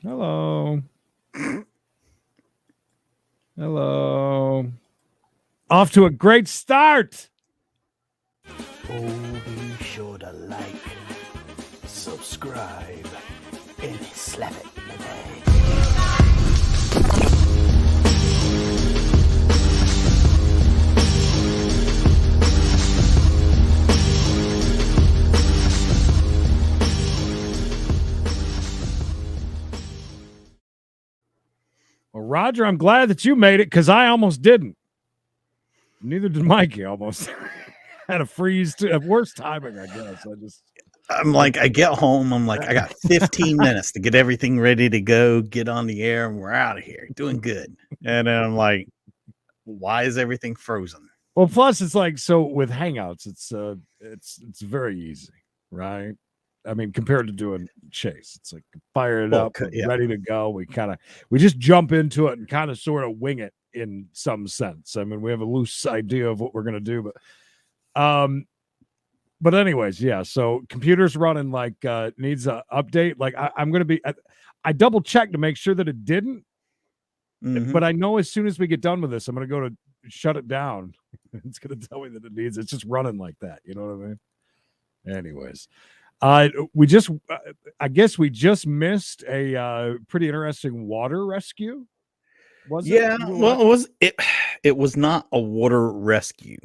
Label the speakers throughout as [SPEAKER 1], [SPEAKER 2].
[SPEAKER 1] Hello. Hello. Off to a great start.
[SPEAKER 2] Oh, be sure to like, subscribe, and slap it today.
[SPEAKER 1] Well, Roger, I'm glad that you made it because I almost didn't. Neither did Mikey. Almost had a freeze. Worst timing, I guess.
[SPEAKER 2] I'm like, I get home. I'm like, I got 15 minutes to get everything ready to go, get on the air, and we're out of here. Doing good. And then I'm like, why is everything frozen?
[SPEAKER 1] Well, plus it's like, so with Hangouts, it's very easy, right? I mean, compared to doing Chase, it's like fire it up, ready to go. We just jump into it and kind of sort of wing it in some sense. I mean, we have a loose idea of what we're gonna do, but anyways, yeah. So computer's running like needs an update. Like I'm gonna be. I double checked to make sure that it didn't, but I know as soon as we get done with this, I'm gonna go to shut it down. It's gonna tell me that it needs. It's just running like that. You know what I mean? Anyways. I guess we just missed a pretty interesting water rescue.
[SPEAKER 2] Well, it was not a water rescue.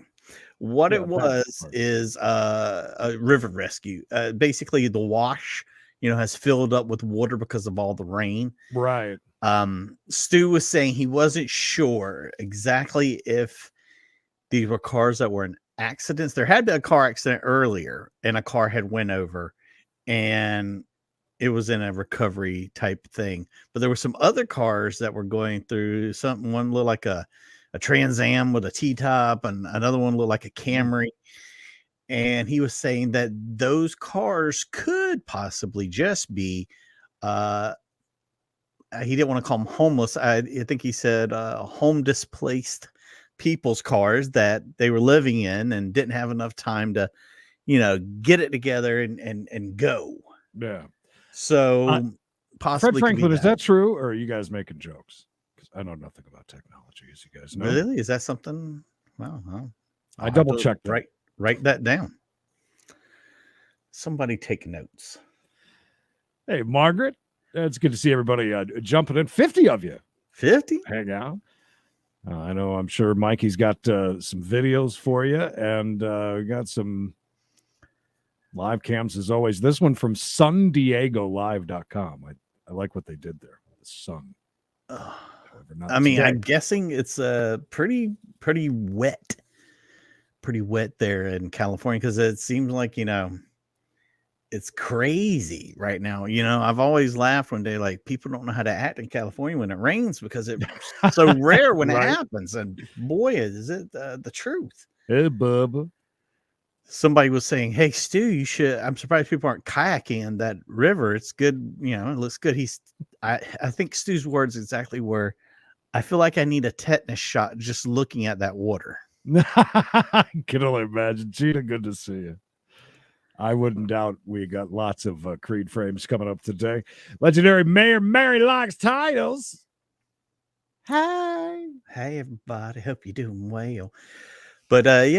[SPEAKER 2] What it was is a river rescue. Basically, the wash, has filled up with water because of all the rain.
[SPEAKER 1] Right.
[SPEAKER 2] Stu was saying he wasn't sure exactly if these were cars that were in accidents. There had been a car accident earlier and a car had went over and it was in a recovery type thing, but there were some other cars that were going through something. One looked like a Trans Am with a T-top and another one looked like a Camry. And he was saying that those cars could possibly just be, he didn't want to call them homeless. I think he said home displaced people's cars that they were living in and didn't have enough time to, get it together and go.
[SPEAKER 1] Yeah.
[SPEAKER 2] So possibly.
[SPEAKER 1] Fred Franklin, is that true? Or are you guys making jokes? Because I know nothing about technology, as you guys know.
[SPEAKER 2] Really? Is that something? Well,
[SPEAKER 1] I double checked.
[SPEAKER 2] Write that down. Somebody take notes.
[SPEAKER 1] Hey, Margaret. It's good to see everybody jumping in. 50 of you.
[SPEAKER 2] 50?
[SPEAKER 1] Hang out. I know, I'm sure Mikey's got some videos for you, and we got some live cams as always. This one from sundiegolive.com. I like what they did there. The sun.
[SPEAKER 2] I mean, I'm guessing it's pretty wet. Pretty wet there in California because it seems like, it's crazy right now. I've always laughed one day, like people don't know how to act in California when it rains because it's so rare when it happens. And boy, is it the truth.
[SPEAKER 1] Hey, Bubba.
[SPEAKER 2] Somebody was saying, hey, Stu, you should. I'm surprised people aren't kayaking in that river. It's good. It looks good. I think Stu's words exactly were, I feel like I need a tetanus shot just looking at that water.
[SPEAKER 1] I can only imagine. Gina, good to see you. I wouldn't doubt we got lots of Creed frames coming up today. Legendary Mayor Mary likes titles. Hi.
[SPEAKER 2] Hey, everybody. Hope you're doing well. But I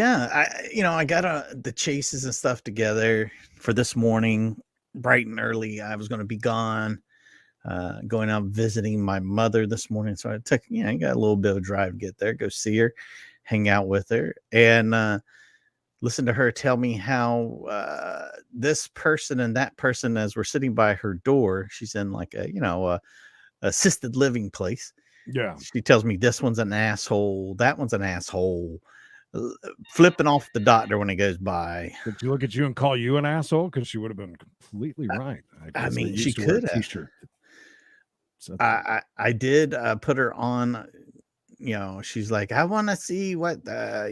[SPEAKER 2] got the chases and stuff together for this morning, bright and early. I was going to be gone, going out visiting my mother this morning. So I took, I got a little bit of a drive to get there, go see her, hang out with her, and listen to her tell me how this person and that person, as we're sitting by her door, she's in like a assisted living place.
[SPEAKER 1] Yeah.
[SPEAKER 2] She tells me this one's an asshole, that one's an asshole, flipping off the doctor when he goes by.
[SPEAKER 1] Did she look at you and call you an asshole? Because she would have been completely right.
[SPEAKER 2] I mean, she could have. T-shirt. So I did put her on. She's like, I want to see what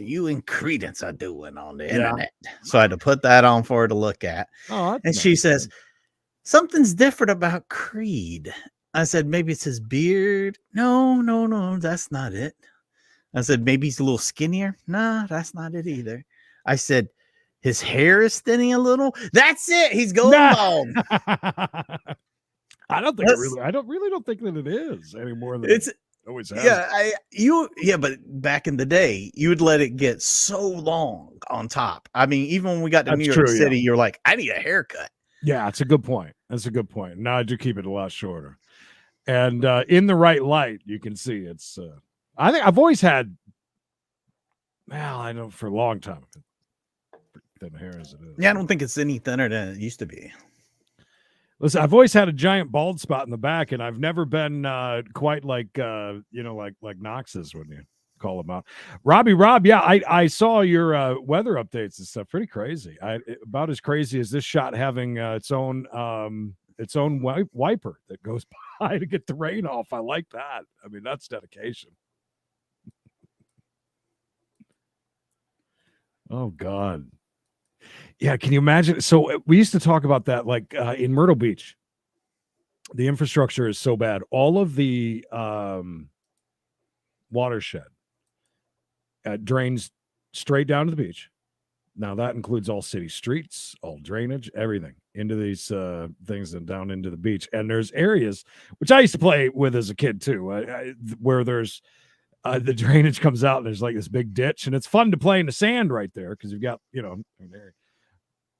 [SPEAKER 2] you and Creedence are doing on the internet. So I had to put that on for her to look at. And nice. She says, something's different about Creed. I said, maybe it's his beard. No, that's not it. I said, maybe he's a little skinnier. Nah, that's not it either. I said, his hair is thinning a little. That's it. He's going bald.
[SPEAKER 1] I don't think that it is any more than it always has.
[SPEAKER 2] But back in the day, you would let it get so long on top. I mean, even when we got to New York City, you're like, I need a haircut.
[SPEAKER 1] Yeah, it's a good point. That's a good point. Now I do keep it a lot shorter. And in the right light, you can see it's I think I've always had, well, I know for a long time, thin hair as it is.
[SPEAKER 2] Yeah, I don't think it's any thinner than it used to be.
[SPEAKER 1] Listen, I've always had a giant bald spot in the back, and I've never been quite like like Knox's when you call him out. Robbie Rob, yeah, I saw your weather updates and stuff. Pretty crazy. About as crazy as this shot having its own wiper that goes by to get the rain off. I like that. I mean, that's dedication. Oh God. Yeah, can you imagine? So we used to talk about that, like in Myrtle Beach. The infrastructure is so bad. All of the watershed drains straight down to the beach. Now that includes all city streets, all drainage, everything into these things and down into the beach. And there's areas which I used to play with as a kid too, where there's the drainage comes out and there's like this big ditch, and it's fun to play in the sand right there because you've got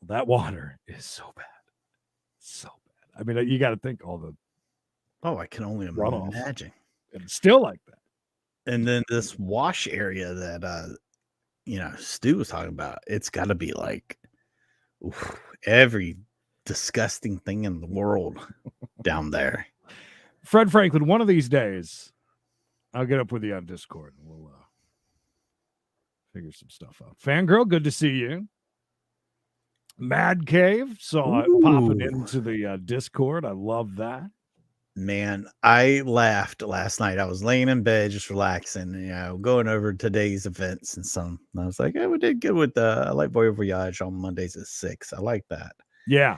[SPEAKER 1] that water is so bad, so bad. I mean, you got to think all the
[SPEAKER 2] I can only imagine.
[SPEAKER 1] And it's still like that.
[SPEAKER 2] And then this wash area that Stu was talking about, it's got to be like every disgusting thing in the world down there.
[SPEAKER 1] Fred Franklin, one of these days, I'll get up with you on Discord and we'll figure some stuff out. Fangirl, good to see you. Mad Cave, saw it popping into the Discord. I love that.
[SPEAKER 2] Man, I laughed last night. I was laying in bed just relaxing, going over today's events and some. And I was like, we did good with I like Voyage Voyage on Mondays at 6. I like that.
[SPEAKER 1] Yeah.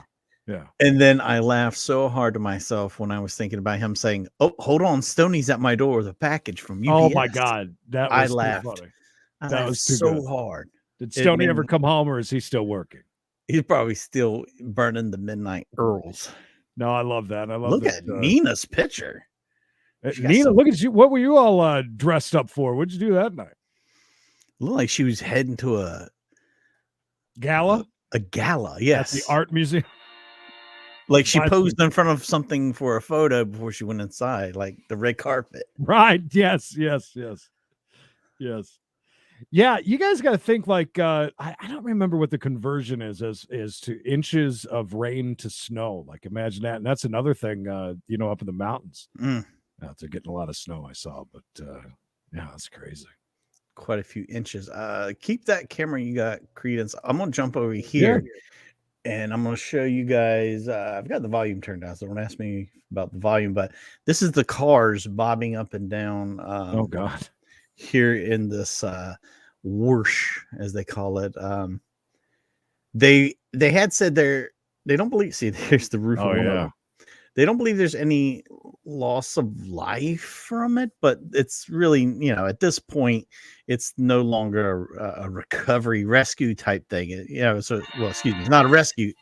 [SPEAKER 2] And then I laughed so hard to myself when I was thinking about him saying, "Oh, hold on, Stoney's at my door with a package from UPS."
[SPEAKER 1] Oh my God,
[SPEAKER 2] I laughed. Funny. That was so hard.
[SPEAKER 1] Did Stoney ever come home, or is he still working?
[SPEAKER 2] He's probably still burning the midnight Earls.
[SPEAKER 1] No, I love that. I love.
[SPEAKER 2] Look at Nina's picture.
[SPEAKER 1] Nina, look at you. What were you all dressed up for? What'd you do that night?
[SPEAKER 2] Looked like she was heading to a
[SPEAKER 1] gala.
[SPEAKER 2] A gala, yes.
[SPEAKER 1] At the art museum.
[SPEAKER 2] Like she posed in front of something for a photo before she went inside, like the red carpet.
[SPEAKER 1] Right. Yes. Yeah, you guys got to think like I don't remember what the conversion is to inches of rain to snow. Like imagine that, and that's another thing. Up in the mountains, they're getting a lot of snow. I saw, but yeah, that's crazy.
[SPEAKER 2] Quite a few inches. Keep that camera you got, Creedence. I'm gonna jump over here, and I'm gonna show you guys. I've got the volume turned down, so don't ask me about the volume. But this is the cars bobbing up and down.
[SPEAKER 1] Oh God.
[SPEAKER 2] Here in this whoosh, as they call it. They had said they don't believe. See, there's the roof.
[SPEAKER 1] Oh yeah.
[SPEAKER 2] They don't believe there's any loss of life from it, but it's really, at this point, it's no longer a recovery rescue type thing. Excuse me, it's not a rescue,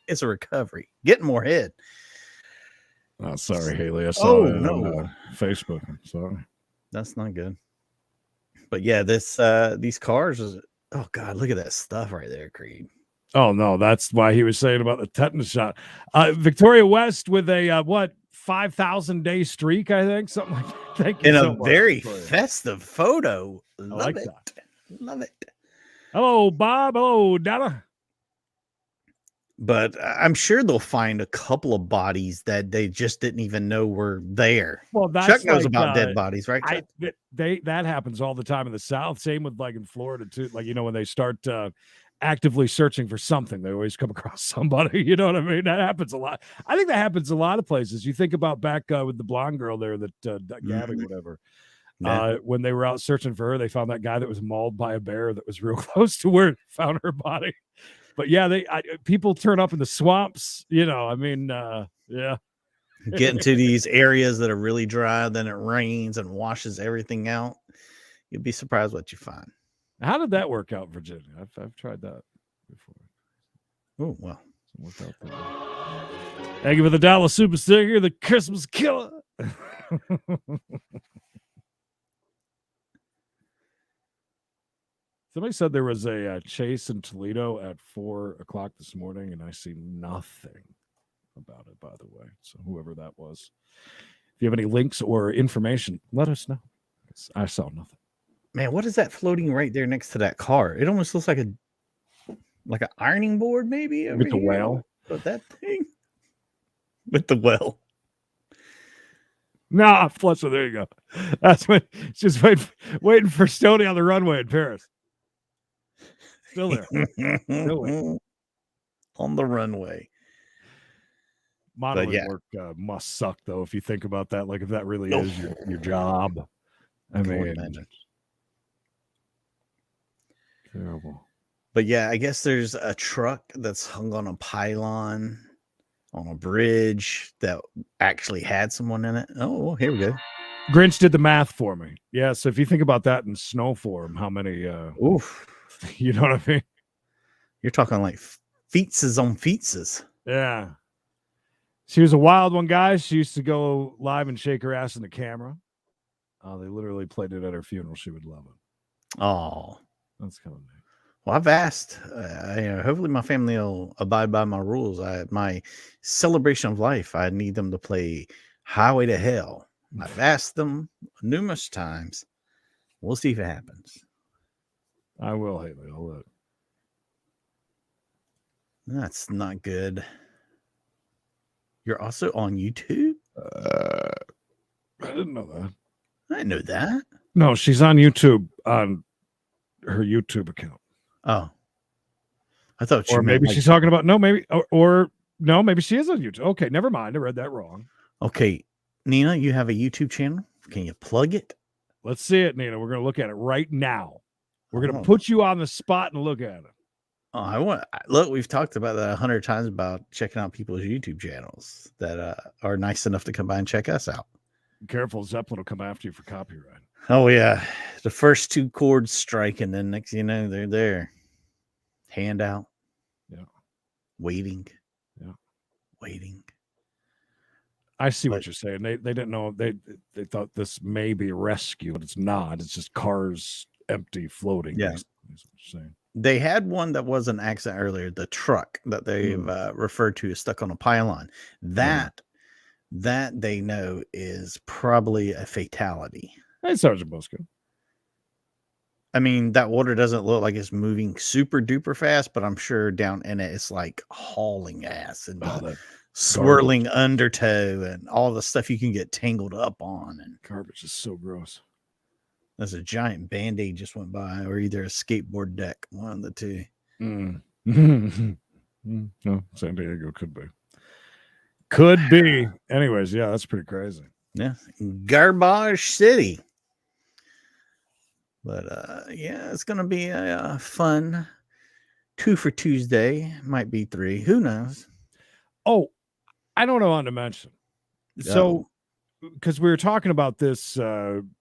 [SPEAKER 2] it's a recovery. Getting more head.
[SPEAKER 1] Oh, sorry, Haley. I saw it on Facebook. I'm sorry.
[SPEAKER 2] That's not good. But yeah, these cars oh God, look at that stuff right there, Creed.
[SPEAKER 1] Oh no, that's why he was saying about the tetanus shot. Victoria West with a 5,000 day streak, I think, something like that. Thank you.
[SPEAKER 2] In
[SPEAKER 1] so
[SPEAKER 2] a
[SPEAKER 1] much,
[SPEAKER 2] very
[SPEAKER 1] Victoria.
[SPEAKER 2] festive photo.
[SPEAKER 1] Love it.
[SPEAKER 2] Love it.
[SPEAKER 1] Hello, Bob. Hello, Donna.
[SPEAKER 2] But I'm sure they'll find a couple of bodies that they just didn't even know were there.
[SPEAKER 1] Well, that's
[SPEAKER 2] Chuck knows about dead bodies, right?
[SPEAKER 1] That happens all the time in the South. Same with like in Florida too. Like when they start actively searching for something, they always come across somebody. You know what I mean? That happens a lot. I think that happens a lot of places. You think about back with the blonde girl there, that Gabby, whatever. Yeah. When they were out searching for her, they found that guy that was mauled by a bear that was real close to where they found her body. But yeah, people turn up in the swamps. Yeah.
[SPEAKER 2] Get into these areas that are really dry, then it rains and washes everything out. You'll be surprised what you find.
[SPEAKER 1] How did that work out in Virginia? I've tried that before.
[SPEAKER 2] Oh well,
[SPEAKER 1] Work out there. Thank you for the dollar super sticker, the Christmas killer. Somebody said there was a chase in Toledo at 4 o'clock this morning, and I see nothing about it, by the way. So whoever that was, if you have any links or information, let us know. I saw nothing.
[SPEAKER 2] Man, what is that floating right there next to that car? It almost looks like an ironing board, maybe.
[SPEAKER 1] With the whale?
[SPEAKER 2] But that thing with the well.
[SPEAKER 1] Nah, Fletcher, there you go. That's what. Just waiting for Stoney on the runway in Paris. Still there. Still there.
[SPEAKER 2] On the runway.
[SPEAKER 1] Modeling work must suck, though, if you think about that. Like, if that really is your job. I mean, terrible.
[SPEAKER 2] But yeah, I guess there's a truck that's hung on a pylon on a bridge that actually had someone in it. Oh, here we go.
[SPEAKER 1] Grinch did the math for me. Yeah, so if you think about that in snow form, how many
[SPEAKER 2] oof.
[SPEAKER 1] You know what I mean?
[SPEAKER 2] You're talking like feetses on feetses.
[SPEAKER 1] Yeah. She was a wild one, guys. She used to go live and shake her ass in the camera. They literally played it at her funeral. She would love it.
[SPEAKER 2] Oh,
[SPEAKER 1] that's kind of neat.
[SPEAKER 2] Well, I've asked. Hopefully, my family will abide by my rules. My celebration of life, I need them to play "Highway to Hell." I've asked them numerous times. We'll see if it happens.
[SPEAKER 1] I will, Haley. I'll look.
[SPEAKER 2] That's not good. You're also on YouTube?
[SPEAKER 1] I didn't know that.
[SPEAKER 2] I didn't know that.
[SPEAKER 1] No, she's on YouTube on her YouTube account.
[SPEAKER 2] Oh. I thought
[SPEAKER 1] or maybe she's talking about maybe she is on YouTube. Okay, never mind. I read that wrong.
[SPEAKER 2] Okay. Nina, you have a YouTube channel. Can you plug it?
[SPEAKER 1] Let's see it, Nina. We're going to look at it right now. We're going to put you on the spot and look at it.
[SPEAKER 2] Oh, look, we've talked about that 100 times about checking out people's YouTube channels that are nice enough to come by and check us out.
[SPEAKER 1] Be careful, Zeppelin will come after you for copyright.
[SPEAKER 2] Oh, yeah. The first 2 chords strike, and then next you know, they're there. Hand out.
[SPEAKER 1] Yeah.
[SPEAKER 2] Waiting.
[SPEAKER 1] Yeah.
[SPEAKER 2] Waiting.
[SPEAKER 1] I see what you're saying. They didn't know. They thought this may be a rescue, but it's not. It's just cars empty, floating.
[SPEAKER 2] Yeah.
[SPEAKER 1] That's what you're saying.
[SPEAKER 2] They had one that was an accident earlier. The truck that they've referred to is stuck on a pylon. That they know is probably a fatality.
[SPEAKER 1] Hey, Sergeant Bosco.
[SPEAKER 2] I mean, that water doesn't look like it's moving super duper fast, but I'm sure down in it, it's like hauling ass and swirling undertow and all the stuff you can get tangled up on. And
[SPEAKER 1] garbage is so gross.
[SPEAKER 2] There's a giant Band-Aid just went by, or either a skateboard deck, one of the two.
[SPEAKER 1] No, San Diego could be. Could be. Anyways, yeah, that's pretty crazy.
[SPEAKER 2] Yeah. Garbage City. But yeah, it's going to be a fun 2 for Tuesday. Might be 3. Who knows?
[SPEAKER 1] Oh, I don't know how to mention. So, because we were talking about this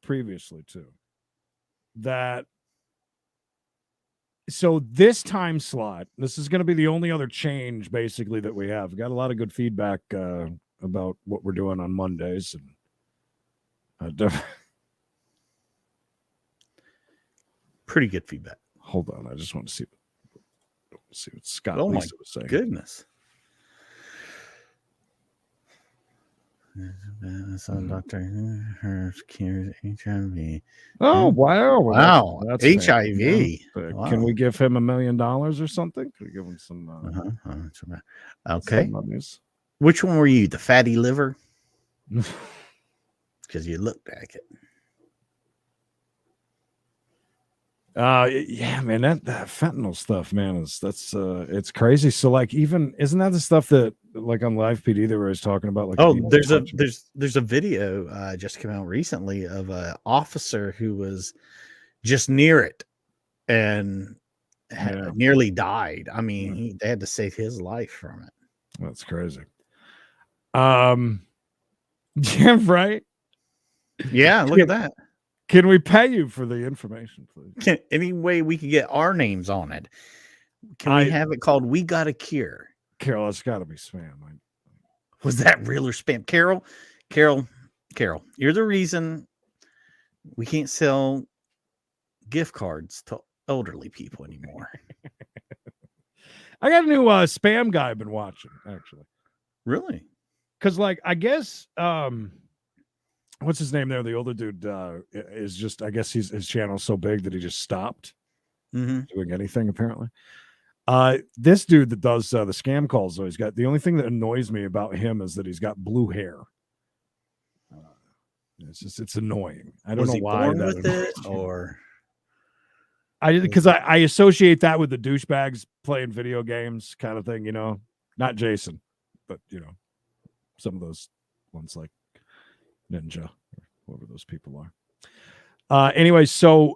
[SPEAKER 1] previously too. So this time slot, this is going to be the only other change basically that we have. We got a lot of good feedback about what we're doing on Mondays. And
[SPEAKER 2] pretty good feedback.
[SPEAKER 1] Hold on. I just want to see what Scott
[SPEAKER 2] Lisa
[SPEAKER 1] was saying.
[SPEAKER 2] Goodness. Doctor cures HIV.
[SPEAKER 1] Oh, wow.
[SPEAKER 2] Wow.
[SPEAKER 1] That's
[SPEAKER 2] HIV.
[SPEAKER 1] Wow. Can we give him $1 million or something? Could we give him some?
[SPEAKER 2] Okay. Which one were you? The fatty liver? Because you look like it.
[SPEAKER 1] Yeah, man, that fentanyl stuff, man, it's crazy. So like, even isn't that the stuff that like on Live PD they were always talking about? Like,
[SPEAKER 2] there's a video just came out recently of an officer who was just near it and nearly died. I mean, they had to save his life from it.
[SPEAKER 1] That's crazy. Yeah, right.
[SPEAKER 2] Yeah, look at that.
[SPEAKER 1] Can we pay you for the information, please?
[SPEAKER 2] Any way we could get our names on it? Can we have it called "We Got a Cure"?
[SPEAKER 1] Carol, it's got to be spam.
[SPEAKER 2] Was that real or spam? Carol, you're the reason we can't sell gift cards to elderly people anymore.
[SPEAKER 1] I got a new spam guy I've been watching, actually.
[SPEAKER 2] Really?
[SPEAKER 1] Because, like, I guess, what's his name there? The older dude is just, I guess his channel's so big that he just stopped doing anything, apparently. This dude that does the scam calls, though, he's got, the only thing that annoys me about him is that he's got blue hair. It's annoying. I don't know why.
[SPEAKER 2] Born with it, or
[SPEAKER 1] because I associate that with the douchebags playing video games kind of thing, you know, not Jason, but you know, some of those ones like Ninja or whoever those people are. Anyway, so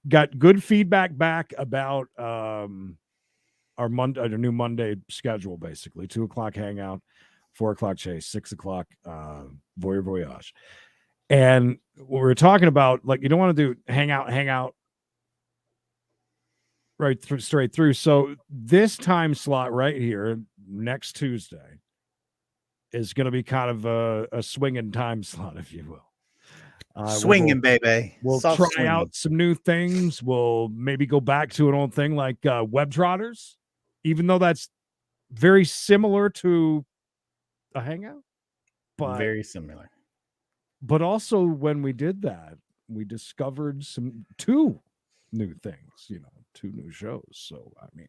[SPEAKER 1] got good feedback back about our new Monday schedule, basically 2:00 Hangout, 4:00 Chase, 6:00 Voyeur Voyage. And what we were talking about, like, you don't want to do hangout straight through. So this time slot right here, next Tuesday, is going to be kind of a swinging time slot, if you will.
[SPEAKER 2] Swinging, baby.
[SPEAKER 1] We'll try out some new things. We'll maybe go back to an old thing like Web Trotters, even though that's very similar to a hangout. But
[SPEAKER 2] very similar.
[SPEAKER 1] But also, when we did that, we discovered two new things, you know, 2 new shows. So, I mean,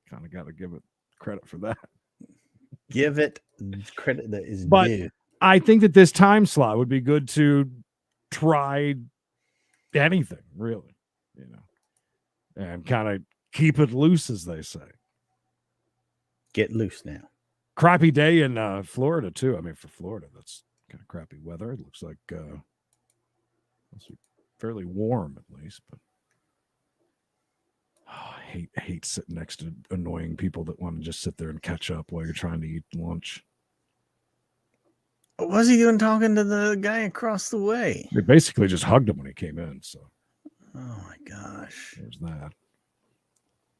[SPEAKER 1] kind of got to give it credit for that.
[SPEAKER 2] Give it credit that is due.
[SPEAKER 1] I think that this time slot would be good to try anything, really, you know, and kind of keep it loose, as they say.
[SPEAKER 2] Get loose now.
[SPEAKER 1] Crappy day in Florida, too. I mean, for Florida, that's kind of crappy weather. It looks like fairly warm, at least, but I hate sitting next to annoying people that want to just sit there and catch up while you're trying to eat lunch.
[SPEAKER 2] What was he doing talking to the guy across the way?
[SPEAKER 1] They basically just hugged him when he came in. So,
[SPEAKER 2] oh my gosh,
[SPEAKER 1] there's that.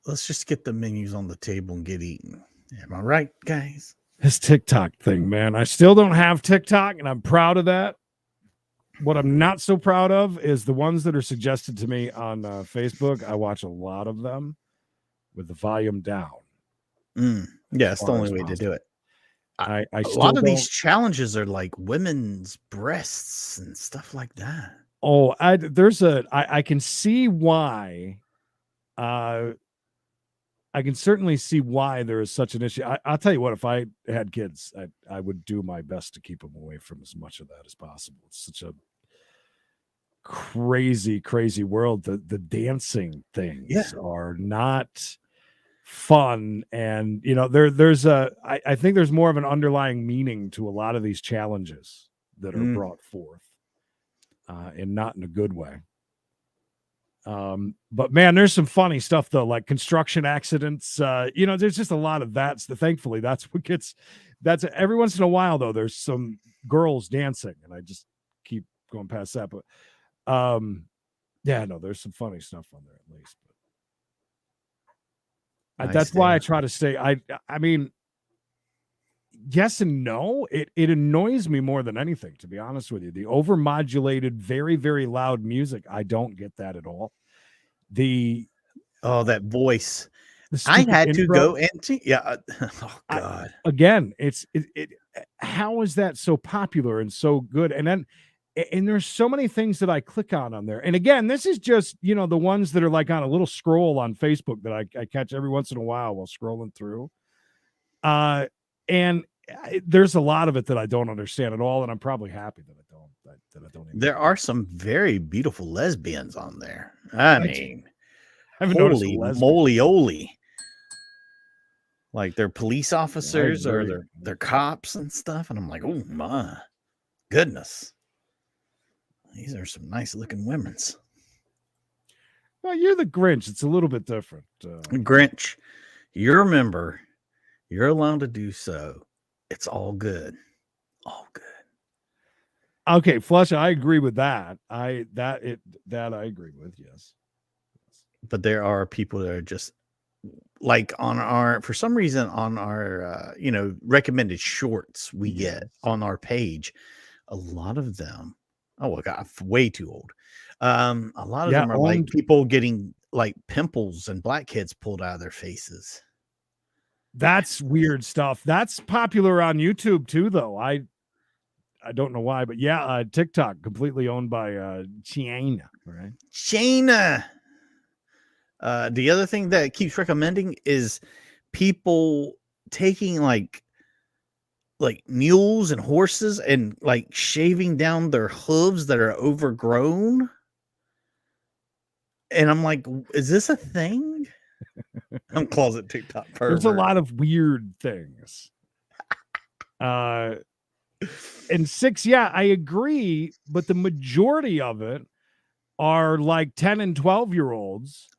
[SPEAKER 2] Let's just get the menus on the table and get eaten. Am I right, guys?
[SPEAKER 1] This TikTok thing, man. I still don't have TikTok, and I'm proud of that. What I'm not so proud of is the ones that are suggested to me on Facebook. I watch a lot of them with the volume down.
[SPEAKER 2] Yeah, it's the only way to do it.
[SPEAKER 1] A
[SPEAKER 2] lot of these challenges are like women's breasts and stuff like that.
[SPEAKER 1] Oh, I can see why. I can certainly see why there is such an issue. I'll tell you what, if I had kids, I would do my best to keep them away from as much of that as possible. It's such a crazy, crazy world. The dancing things are not fun. And, you know, I think there's more of an underlying meaning to a lot of these challenges that are brought forth, and not in a good way. But man, there's some funny stuff though, like construction accidents. You know, there's just a lot of that. Thankfully, that's every once in a while though, there's some girls dancing, and I just keep going past that. But yeah, no, there's some funny stuff on there at least. But that's why I try to stay. I mean, yes and no. It annoys me more than anything, to be honest with you. The overmodulated, very, very loud music, I don't get that at all.
[SPEAKER 2] That voice. I had to go into oh god.
[SPEAKER 1] Again, how is that so popular and so good? And there's so many things that I click on there. And again, this is just, you know, the ones that are like on a little scroll on Facebook that I catch every once in a while scrolling through. And there's a lot of it that I don't understand at all, and I'm probably happy that I don't.
[SPEAKER 2] There are some very beautiful lesbians on there. I mean,
[SPEAKER 1] holy
[SPEAKER 2] moly. Like they're police officers or they're cops and stuff, and I'm like, oh my goodness, these are some nice looking women's.
[SPEAKER 1] Well, you're the Grinch. It's a little bit different.
[SPEAKER 2] Grinch, you're a member. You're allowed to do so. It's all good. All good.
[SPEAKER 1] Okay, Flush, I agree with that. I agree with, yes.
[SPEAKER 2] But there are people that are just like for some reason on our recommended shorts we get on our page, a lot of them, oh my god, way too old. A lot of them are like people getting like pimples and blackheads pulled out of their faces.
[SPEAKER 1] That's weird stuff. That's popular on YouTube too, though. I don't know why, but yeah, TikTok completely owned by China, right?
[SPEAKER 2] China. The other thing that it keeps recommending is people taking like mules and horses and like shaving down their hooves that are overgrown. And I'm like, is this a thing? I'm closet TikTok pervert.
[SPEAKER 1] There's a lot of weird things. And 6, yeah, I agree, but the majority of it are like 10 and 12-year-olds,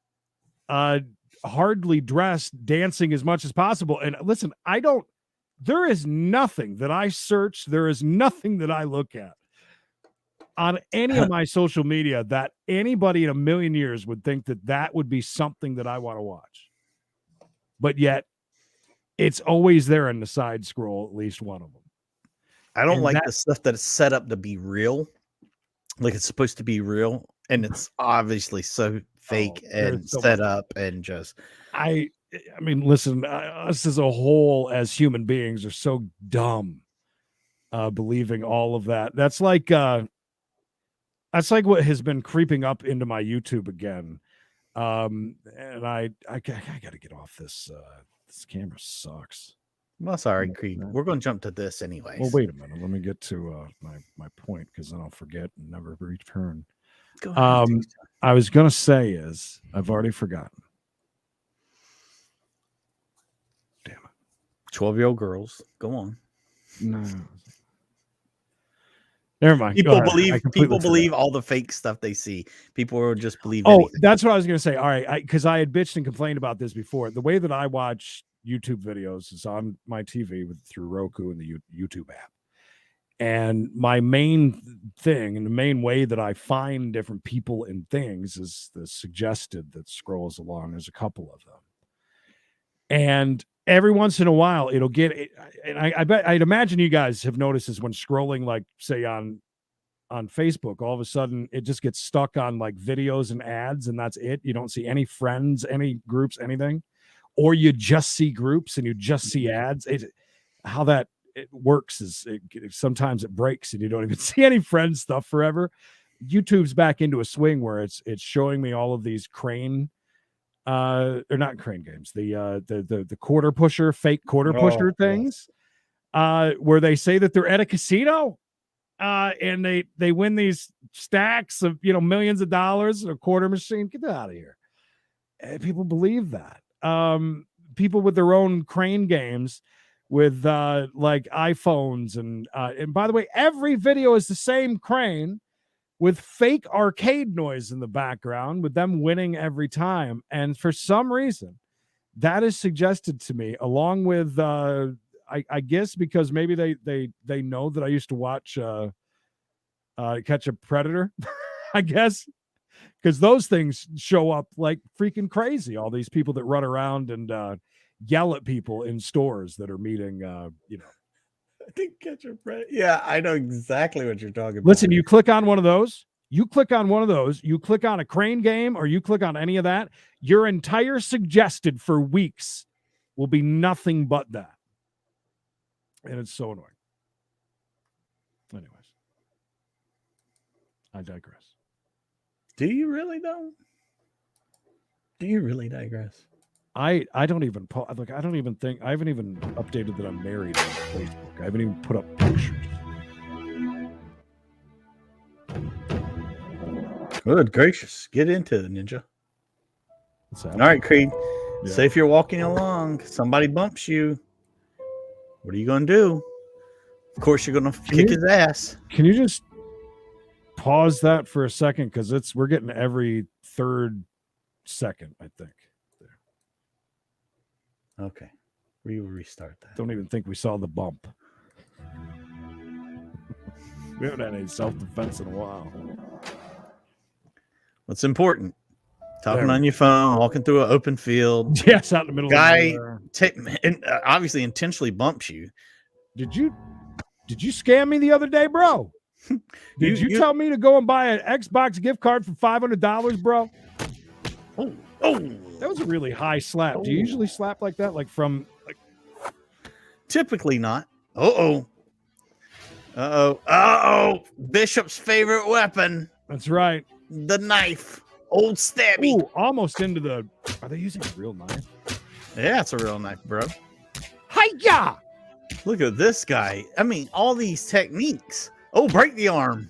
[SPEAKER 1] hardly dressed, dancing as much as possible. And listen, there is nothing that I search, there is nothing that I look at on any of my social media that anybody in a million years would think that would be something that I want to watch. But yet, it's always there in the side scroll, at least one of them.
[SPEAKER 2] I don't like the stuff that is set up to be real, like it's supposed to be real, and it's obviously so fake and set up and just.
[SPEAKER 1] I mean, listen, us as a whole, as human beings, are so dumb, believing all of that. That's like what has been creeping up into my YouTube again. And I got to get off this. This camera sucks.
[SPEAKER 2] Well, sorry, Creed. We're going to jump to this anyways.
[SPEAKER 1] Well, wait a minute. Let me get to my point, because then I'll forget and never return.
[SPEAKER 2] Go ahead.
[SPEAKER 1] I was going to say I've already forgotten. Damn it.
[SPEAKER 2] 12-year-old girls. Go on.
[SPEAKER 1] No. Never mind.
[SPEAKER 2] People believe all the fake stuff they see. People will just believe.
[SPEAKER 1] Oh,
[SPEAKER 2] anything.
[SPEAKER 1] That's what I was going to say. All right, because I had bitched and complained about this before. The way that I watch YouTube videos is on my TV through Roku and the YouTube app. And my main thing and the main way that I find different people and things is the suggested that scrolls along. There's a couple of them. And every once in a while it'll get, and I'd imagine you guys have noticed this when scrolling, like say on Facebook, all of a sudden it just gets stuck on like videos and ads, and that's it. You don't see any friends, any groups, anything. Or you just see groups and you just see ads. How that it works is sometimes it breaks and you don't even see any friends stuff forever. YouTube's back into a swing where it's showing me all of these crane, or not crane games, the quarter pusher, fake quarter pusher things, where they say that they're at a casino, and they win these stacks of millions of dollars, a quarter machine. Get that out of here. People believe that. People with their own crane games with like iPhones and by the way, every video is the same crane with fake arcade noise in the background, with them winning every time. And for some reason, that is suggested to me, along with I guess because maybe they know that I used to watch Catch a Predator, I guess. Because those things show up like freaking crazy. All these people that run around and yell at people in stores that are meeting, I
[SPEAKER 2] think Catch a Predator. Yeah, I know exactly what you're talking about.
[SPEAKER 1] Listen, you click on one of those, you click on a crane game, or you click on any of that, your entire suggested for weeks will be nothing but that. And it's so annoying. Anyways, I digress.
[SPEAKER 2] Do you really though? Do you really digress?
[SPEAKER 1] I don't even look. I don't even think I haven't even updated that I'm married on Facebook. I haven't even put up pictures.
[SPEAKER 2] Good gracious, get into it, Ninja. All right, Creed.
[SPEAKER 1] Yeah.
[SPEAKER 2] Say if you're walking along, somebody bumps you. What are you gonna do? Of course, you're gonna kick his ass.
[SPEAKER 1] Can you just pause that for a second, because we're getting every third second, I think. There.
[SPEAKER 2] Okay, we will restart that.
[SPEAKER 1] Don't even think we saw the bump. We haven't had any self-defense in a while.
[SPEAKER 2] What's important? Talking on your phone, walking through an open field.
[SPEAKER 1] Yes, out in the middle
[SPEAKER 2] Guy
[SPEAKER 1] of nowhere.
[SPEAKER 2] obviously intentionally bumps you.
[SPEAKER 1] Did you scam me the other day, bro? Did you tell me to go and buy an Xbox gift card for $500, bro?
[SPEAKER 2] Oh,
[SPEAKER 1] that was a really high slap. Do you usually slap like that? Like from like
[SPEAKER 2] typically not. Uh-oh. Bishop's favorite weapon.
[SPEAKER 1] That's right.
[SPEAKER 2] The knife. Old stabby.
[SPEAKER 1] Ooh, almost into the. Are they using a real knife?
[SPEAKER 2] Yeah, it's a real knife, bro.
[SPEAKER 1] Hiya!
[SPEAKER 2] Look at this guy. I mean, all these techniques. Oh, break the arm.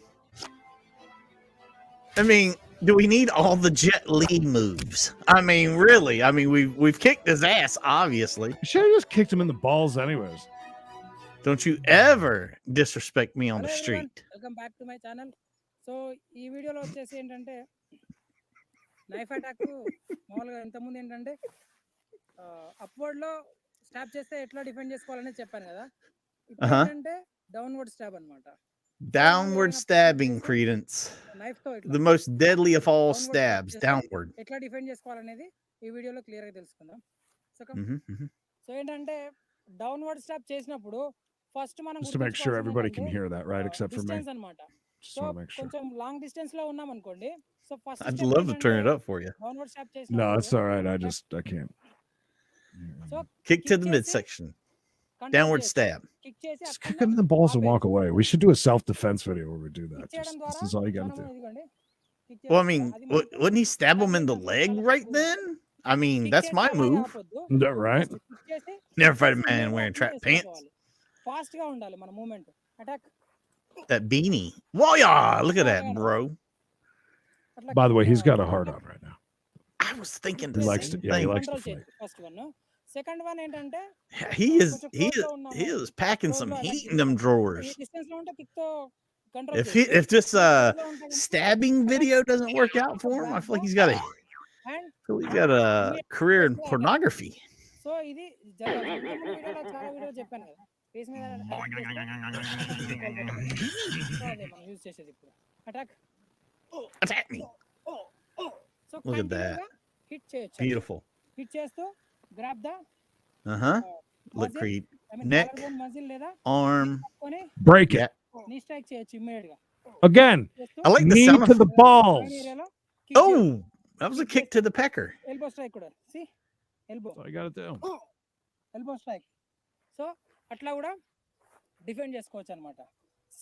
[SPEAKER 2] I mean, do we need all the Jet Li moves? I mean, really? I mean, we've kicked his ass, obviously.
[SPEAKER 1] Should have just kicked him in the balls, anyways.
[SPEAKER 2] Don't you ever disrespect me on the street.
[SPEAKER 3] Welcome back to my channel. So, ఈ వీడియోలో వచ్చేసి ఏంటంటే knife attack మామూలుగా ఇంతకుముందు ఏంటంటే upward లో stop చేస్తే ఎట్లా డిఫెండ్ చేసుకోవాలని చెప్పాను కదా. ఇప్పుడు ఏంటంటే డౌన్వర్డ్ స్టాబ్ అన్నమాట.
[SPEAKER 2] Downward stabbing, Creedence.
[SPEAKER 3] నైఫ్ తో
[SPEAKER 2] The most deadly of all stabs, downward.
[SPEAKER 3] ఎట్లా డిఫెండ్ చేసుకోవాలనేది ఈ వీడియోలో క్లియర్ గా తెలుసుకుందాం. సో ఏంటంటే డౌన్వర్డ్ స్టాప్ చేసినప్పుడు ఫస్ట్ మనం
[SPEAKER 1] just to make sure everybody can hear that, right? Except for me.
[SPEAKER 3] అన్నమాట. సో కొంచెం లాంగ్ డిస్టెన్స్ లో ఉన్నాం అనుకోండి. So first
[SPEAKER 2] I'd love to turn it up for you.
[SPEAKER 3] Downward stop చేసినప్పుడు
[SPEAKER 1] No, it's all right. I can't.
[SPEAKER 3] So
[SPEAKER 2] Kick to the midsection. Downward stab.
[SPEAKER 3] Kick చేసి
[SPEAKER 1] Just kick him in the balls and walk away. We should do a self-defense video where we do that. This is all you gotta do.
[SPEAKER 2] Well, I mean, wouldn't he stab him in the leg right then? I mean, that's my move.
[SPEAKER 1] Is that right?
[SPEAKER 2] Never fight a man wearing track pants.
[SPEAKER 3] Fast గా ఉండాలి మన movement. Attack.
[SPEAKER 2] That beanie. Whoa, yeah, look at that, bro.
[SPEAKER 1] By the way, he's got a heart on right now.
[SPEAKER 2] I was thinking
[SPEAKER 1] he
[SPEAKER 2] the
[SPEAKER 1] likes
[SPEAKER 2] same
[SPEAKER 1] to, yeah, he
[SPEAKER 2] thing.
[SPEAKER 1] likes to fight.
[SPEAKER 3] First one. Second one ఏంటంటే
[SPEAKER 2] He is packing some heat in them drawers.
[SPEAKER 3] ఈ distance లో ఉంటే kick తో control
[SPEAKER 2] If this stabbing video doesn't work out for him, I feel like he's got a career in pornography.
[SPEAKER 3] So ఇది వీడియోలో చాలా video చెప్పాను కదా. Face మీద మనం యూజ్ చేసేది ఇప్పుడు attack.
[SPEAKER 2] Attack me.
[SPEAKER 3] So
[SPEAKER 2] Look at that.
[SPEAKER 3] Hit చేయొచ్చు.
[SPEAKER 2] Beautiful.
[SPEAKER 3] హిట్ చేస్తూ grab the
[SPEAKER 2] Look, Creed. Neck,
[SPEAKER 3] muscle లేదా
[SPEAKER 2] arm,
[SPEAKER 1] Break it.
[SPEAKER 3] నీ స్ట్రైక్ చేయొచ్చు ఇమ్మీడియట్ గా.
[SPEAKER 1] Again,
[SPEAKER 2] I like the
[SPEAKER 1] knee
[SPEAKER 2] sound
[SPEAKER 1] to
[SPEAKER 2] of
[SPEAKER 1] the balls.
[SPEAKER 2] Oh, that was a kick to the pecker.
[SPEAKER 3] Elbow strike కూడా. See? Elbow.
[SPEAKER 1] That's all you gotta do.
[SPEAKER 3] Elbow strike. So అట్లా కూడా defend చేసుకోవచ్చు అన్నమాట.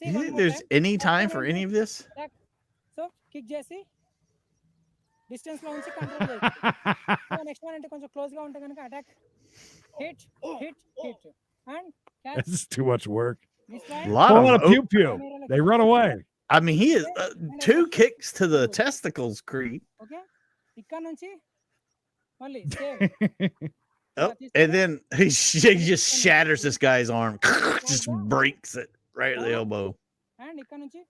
[SPEAKER 2] You think there's any time for any of this?
[SPEAKER 3] So kick చేసి distance లో ఉంచి control చేయొచ్చు. So next one అంటే కొంచెం క్లోజ్ గా ఉంటే కనుక attack, hit hit hit and catch.
[SPEAKER 1] This is too much work.
[SPEAKER 2] A lot of
[SPEAKER 1] pew pew. They run away.
[SPEAKER 2] I mean, he is 2 kicks to the testicles, Creed.
[SPEAKER 3] Okay, ఇక్కడ నుంచి మళ్ళీ
[SPEAKER 2] Oh, and then he just shatters this guy's arm, just breaks it right at the elbow.
[SPEAKER 3] And ఇక్కడ నుంచి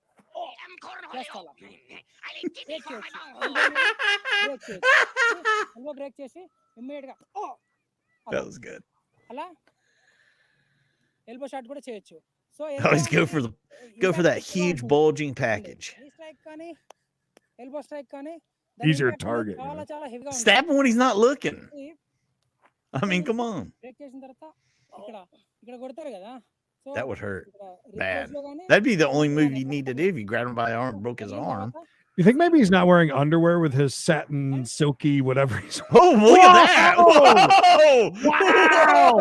[SPEAKER 3] break చేసి immediate గా
[SPEAKER 2] That was good.
[SPEAKER 3] అలా elbow shot కూడా చేయొచ్చు. So
[SPEAKER 2] Always go for that huge bulging package.
[SPEAKER 3] Strike కానీ elbow strike కానీ
[SPEAKER 1] Easier target.
[SPEAKER 3] చాలా చాలా హెవీగా ఉంటుంది.
[SPEAKER 2] Stab him when he's not looking. I mean, come on.
[SPEAKER 3] Break చేసిన తర్వాత ఇక్కడ కొడతారు కదా. So
[SPEAKER 2] That would hurt
[SPEAKER 3] reverse
[SPEAKER 2] bad.
[SPEAKER 3] లో గానీ
[SPEAKER 2] That'd be the only move you need to do if you grabbed him by the arm and broke his arm.
[SPEAKER 1] You think maybe he's not wearing underwear with his satin, silky, whatever he's.
[SPEAKER 2] Oh, look at that! Whoa!
[SPEAKER 1] Wow!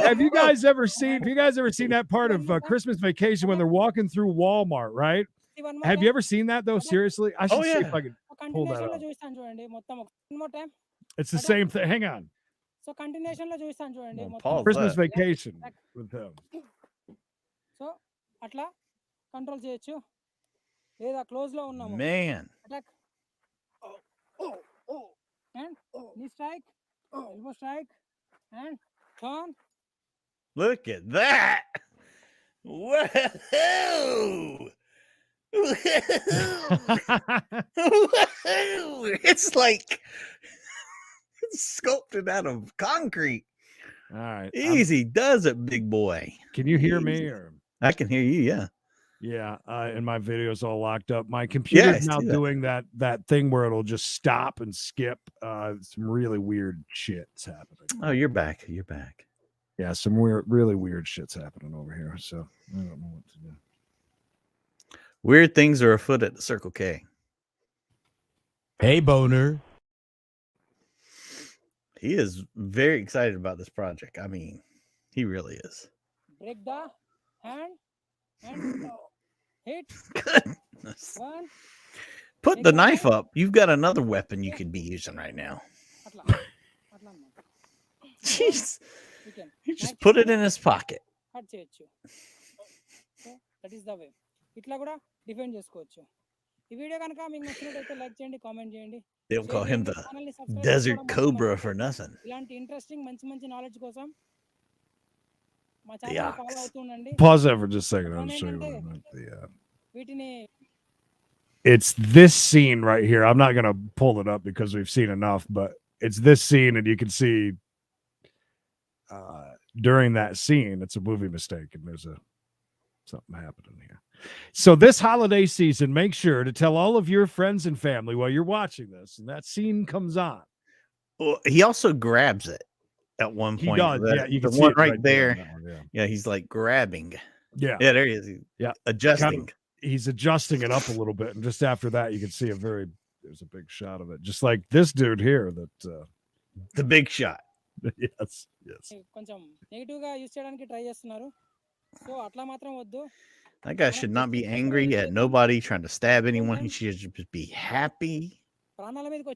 [SPEAKER 1] Have you guys ever seen that part of Christmas Vacation when they're walking through Walmart, right? Have you ever seen that though? Seriously, I should see if I could pull that up.
[SPEAKER 3] చూస్తాను చూడండి మొత్తం. One more time.
[SPEAKER 1] It's the same thing. Hang on.
[SPEAKER 3] So continuation లో చూస్తాను చూడండి
[SPEAKER 2] Well,
[SPEAKER 3] మొత్తం.
[SPEAKER 2] Paul-
[SPEAKER 1] Christmas Vacation with him.
[SPEAKER 3] So అట్లా control చేయొచ్చు. లేదా క్లోజ్ లో ఉన్నాము.
[SPEAKER 2] Man.
[SPEAKER 3] అటాక్ అండ్ నీ strike, elbow strike and turn.
[SPEAKER 2] Look at that! Whoa! It's like it's sculpted out of concrete.
[SPEAKER 1] All right.
[SPEAKER 2] Easy does it, big boy.
[SPEAKER 1] Can you hear me? Or
[SPEAKER 2] I can hear you, yeah.
[SPEAKER 1] Yeah, and my video's all locked up. My computer's now doing that thing where it'll just stop and skip. Some really weird shit's happening.
[SPEAKER 2] Oh, you're back. You're back.
[SPEAKER 1] Yeah, some really weird shit's happening over here. So I don't know what to do.
[SPEAKER 2] Weird things are afoot at the Circle K.
[SPEAKER 4] Hey, Boner.
[SPEAKER 2] He is very excited about this project. I mean, he really is.
[SPEAKER 3] Break the hand and hit.
[SPEAKER 2] Goodness.
[SPEAKER 3] One.
[SPEAKER 2] Put the knife up. You've got another weapon you could be using right now. Jeez. He just put it in his pocket.
[SPEAKER 3] That is the way. ఇట్లా కూడా defend చేసుకోవచ్చు. ఈ video కనుక మీకు నచ్చినట్లయితే like చేయండి, comment చేయండి.
[SPEAKER 2] They don't call him the Desert Cobra for nothing.
[SPEAKER 3] ఇలాంటి ఇంట్రెస్టింగ్ మంచి నాలెడ్జ్ కోసం మా ఛానల్ ఫాలో అవుతుండండి.
[SPEAKER 1] Pause that for just a second. I'll show you వీటిని it's this scene right here. I'm not going to pull it up because we've seen enough, but it's this scene, and you can see during that scene, it's a movie mistake, and there's something happening here. So this holiday season, make sure to tell all of your friends and family while you're watching this, and that scene comes on.
[SPEAKER 2] Well, he also grabs it at one point.
[SPEAKER 1] He does. Yeah, you can
[SPEAKER 2] the
[SPEAKER 1] see
[SPEAKER 2] one
[SPEAKER 1] it
[SPEAKER 2] right there.
[SPEAKER 1] One,
[SPEAKER 2] yeah, he's like grabbing.
[SPEAKER 1] Yeah,
[SPEAKER 2] there he is. Adjusting.
[SPEAKER 1] He's adjusting it up a little bit, and just after that, you can see there's a big shot of it, just like this dude here. That
[SPEAKER 2] the big shot.
[SPEAKER 1] yes.
[SPEAKER 3] కొంచెం negative గా use చేయడానికి try చేస్తున్నారు. So అట్లా మాత్రం వద్దు.
[SPEAKER 2] That guy should not be angry at nobody, trying to stab anyone. He should just be happy.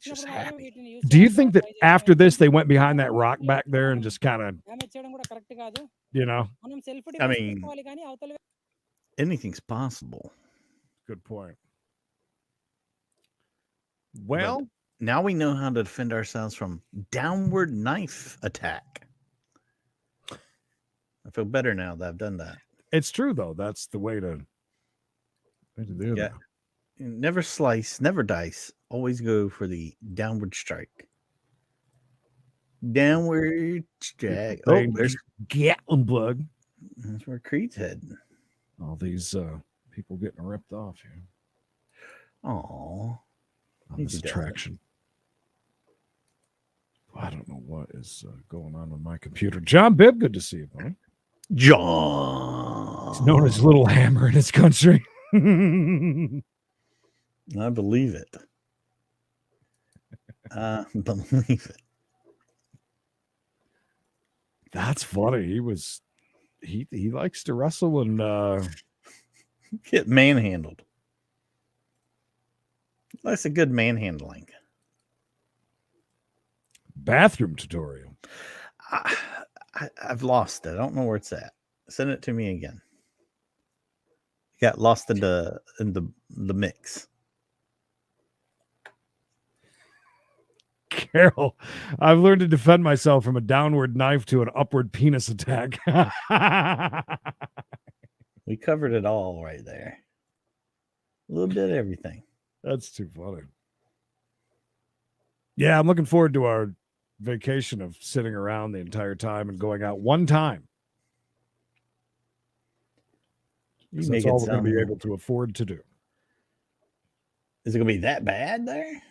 [SPEAKER 2] Just happy.
[SPEAKER 1] Do you think that after this they went behind that rock back there and just kind of, you know?
[SPEAKER 2] I mean, anything's possible.
[SPEAKER 1] Good point. Well,
[SPEAKER 2] but now we know how to defend ourselves from downward knife attack. I feel better now that I've done that.
[SPEAKER 1] It's true, though. That's the way to do that.
[SPEAKER 2] Never slice, never dice. Always go for the downward strike. Downward strike. Oh, there's
[SPEAKER 1] Gatlinburg.
[SPEAKER 2] That's where Creed's heading.
[SPEAKER 1] All these people getting ripped off here.
[SPEAKER 2] Oh,
[SPEAKER 1] on this attraction. I don't know what is going on with my computer. John Bibb, good to see you, buddy.
[SPEAKER 2] John.
[SPEAKER 1] He's known as Little Hammer in his country.
[SPEAKER 2] I believe it. I believe it.
[SPEAKER 1] That's funny. He likes to wrestle and
[SPEAKER 2] get manhandled. That's a good manhandling.
[SPEAKER 1] Bathroom tutorial.
[SPEAKER 2] I've lost it. I don't know where it's at. Send it to me again. Got lost in the mix.
[SPEAKER 1] Carol, I've learned to defend myself from a downward knife to an upward penis attack.
[SPEAKER 2] We covered it all right there. A little bit of everything.
[SPEAKER 1] That's too funny. Yeah, I'm looking forward to our vacation of sitting around the entire time and going out one time. That's all we're going to be able to afford to do.
[SPEAKER 2] Is it going to be that bad there?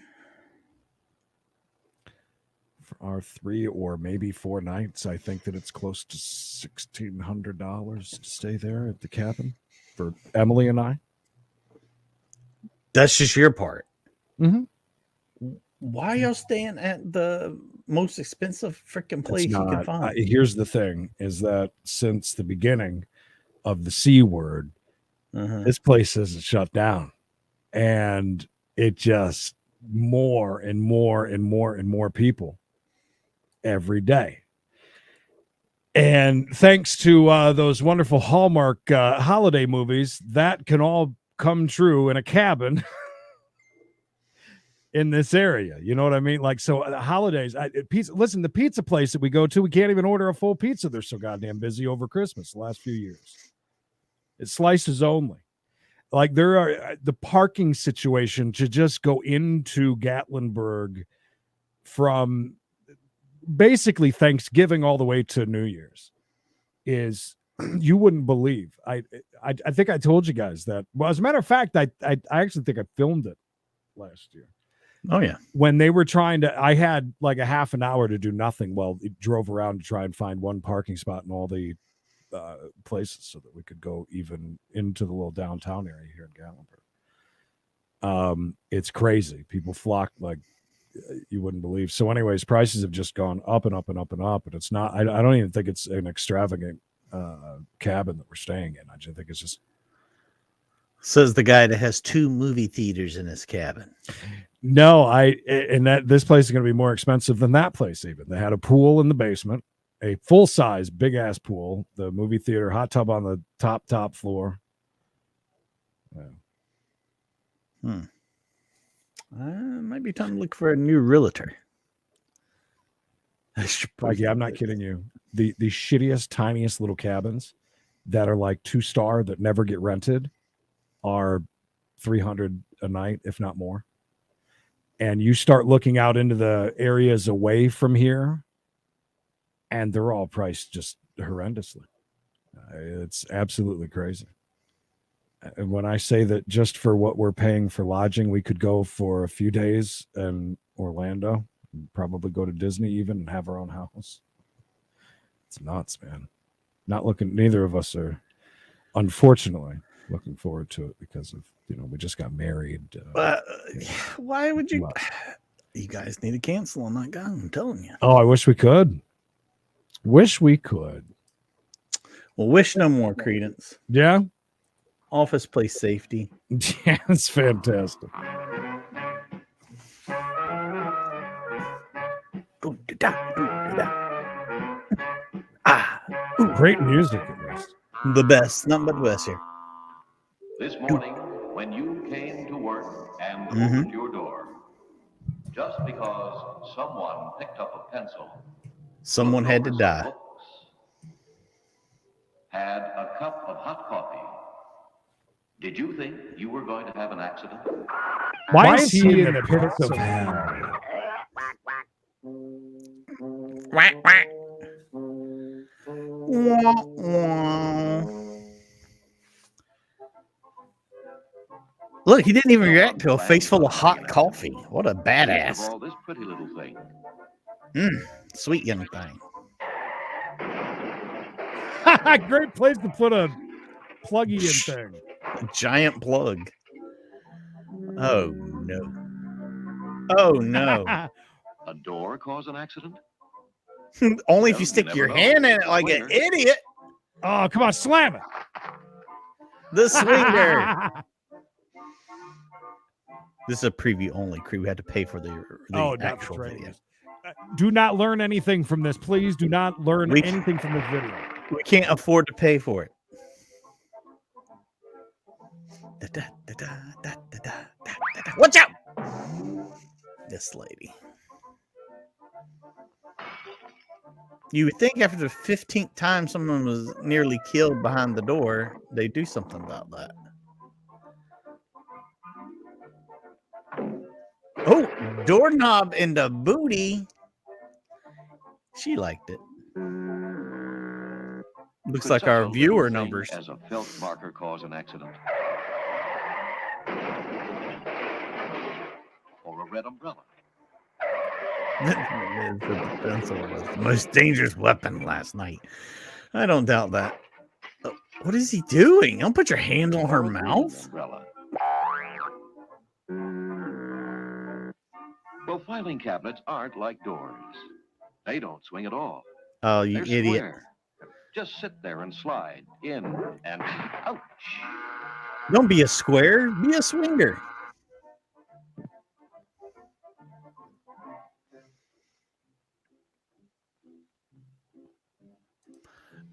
[SPEAKER 1] For our 3 or maybe 4 nights, I think that it's close to $1,600 to stay there at the cabin for Emily and I.
[SPEAKER 2] That's just your part.
[SPEAKER 1] Mm-hmm.
[SPEAKER 2] Why are y'all staying at the most expensive freaking place you can find?
[SPEAKER 1] Here's the thing, is that since the beginning of the C word, this place isn't shut down. And it just more and more and more and more people every day. And thanks to those wonderful Hallmark holiday movies, that can all come true in a cabin in this area. You know what I mean? Like, so the holidays, listen, the pizza place that we go to, we can't even order a full pizza. They're so goddamn busy over Christmas the last few years. It's slices only. Like, there are the parking situation to just go into Gatlinburg from basically Thanksgiving all the way to New Year's is you wouldn't believe. I think I told you guys that. Well, as a matter of fact, I actually think I filmed it last year.
[SPEAKER 2] Oh yeah.
[SPEAKER 1] When they were trying to, I had like a half an hour to do nothing while it drove around to try and find one parking spot in all the places so that we could go even into the little downtown area here in Gatlinburg. It's crazy. People flock like you wouldn't believe. So anyways, prices have just gone up and up and up and up. And it's not, I don't even think it's an extravagant cabin that we're staying in. I just think it's just.
[SPEAKER 2] Says the guy that has 2 movie theaters in his cabin.
[SPEAKER 1] No, this place is going to be more expensive than that place even. They had a pool in the basement, a full-size, big-ass pool, the movie theater, hot tub on the top floor.
[SPEAKER 2] Yeah. Might be time to look for a new realtor.
[SPEAKER 1] Mikey, I'm not kidding you. The shittiest, tiniest little cabins that are like 2-star that never get rented are $300 a night, if not more. And you start looking out into the areas away from here, and they're all priced just horrendously. It's absolutely crazy. And when I say that just for what we're paying for lodging, we could go for a few days in Orlando, and probably go to Disney even and have our own house. It's nuts, man. Neither of us are, unfortunately, looking forward to it because of, we just got married.
[SPEAKER 2] Why would you? You guys need to cancel on that guy. I'm telling you.
[SPEAKER 1] Oh, I wish we could. Wish we could.
[SPEAKER 2] Well, wish no more, Creedence.
[SPEAKER 1] Yeah.
[SPEAKER 2] Office Place Safety.
[SPEAKER 1] Yeah, it's fantastic. Great music, at least.
[SPEAKER 2] The best. Nothing but the best here.
[SPEAKER 5] This morning, when you came to work and opened your door, just because someone picked up a pencil,
[SPEAKER 2] someone had to die.
[SPEAKER 5] Books, had a cup of hot coffee, did you think you were going to have an accident?
[SPEAKER 1] Why is he in the pits of hell?
[SPEAKER 2] Quack, quack. Wah, wah. Look, he didn't even react to a face full of hot coffee. What a badass.
[SPEAKER 5] All this pretty little thing.
[SPEAKER 2] Sweet young thing.
[SPEAKER 1] Great place to put a pluggy in thing.
[SPEAKER 2] A giant plug. Oh, no. Oh, no.
[SPEAKER 5] A door cause an accident?
[SPEAKER 2] Only if you stick your hand in it like an idiot.
[SPEAKER 1] Oh, come on, slam it.
[SPEAKER 2] The swinger. This is a preview only. We had to pay for the actual video.
[SPEAKER 1] Do not learn anything from this. Please do not learn anything from this video.
[SPEAKER 2] We can't afford to pay for it. Watch out! This lady. You would think after the 15th time someone was nearly killed behind the door, they'd do something about that. Oh, doorknob in the booty. She liked it. Looks like our viewer numbers.
[SPEAKER 5] As a felt marker cause an accident? Or a red umbrella?
[SPEAKER 2] The pencil was the most dangerous weapon last night. I don't doubt that. What is he doing? Don't put your hand on her mouth.
[SPEAKER 5] Umbrella. Well, filing cabinets aren't like doors. They don't swing at all.
[SPEAKER 2] Oh, you
[SPEAKER 5] They're
[SPEAKER 2] idiot.
[SPEAKER 5] square. Just sit there and slide in and ouch.
[SPEAKER 2] Don't be a square. Be a swinger.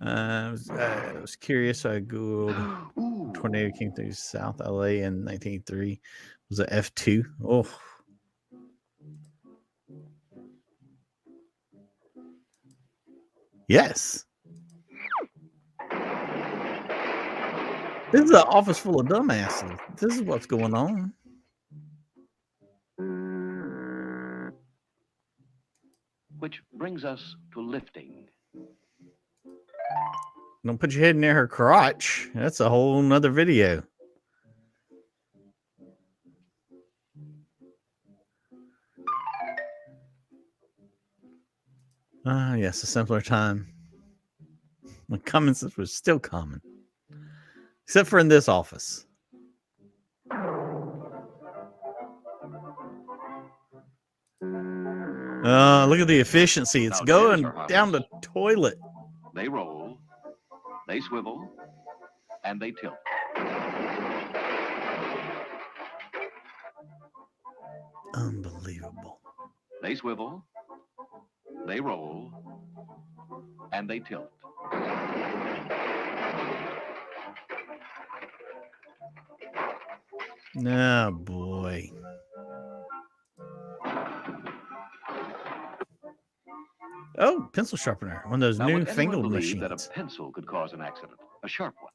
[SPEAKER 2] I was curious. So I Googled tornado came through South LA in 1983. It was a F2. Oh. Yes. This is an office full of dumbasses. This is what's going on.
[SPEAKER 5] Which brings us to lifting.
[SPEAKER 2] Don't put your head near her crotch. That's a whole nother video. Ah, yes, a simpler time when common sense was still common, except for in this office. Look at the efficiency. It's
[SPEAKER 5] Now,
[SPEAKER 2] going
[SPEAKER 5] chairs are
[SPEAKER 2] down the
[SPEAKER 5] harmless.
[SPEAKER 2] toilet.
[SPEAKER 5] They roll, they swivel, and they tilt.
[SPEAKER 2] Unbelievable.
[SPEAKER 5] They swivel, they roll, and they tilt.
[SPEAKER 2] Oh, boy. Oh, pencil sharpener. One of those
[SPEAKER 5] Now, would anyone
[SPEAKER 2] newfangled
[SPEAKER 5] believe that
[SPEAKER 2] machines.
[SPEAKER 5] a pencil could cause an accident? A sharp one.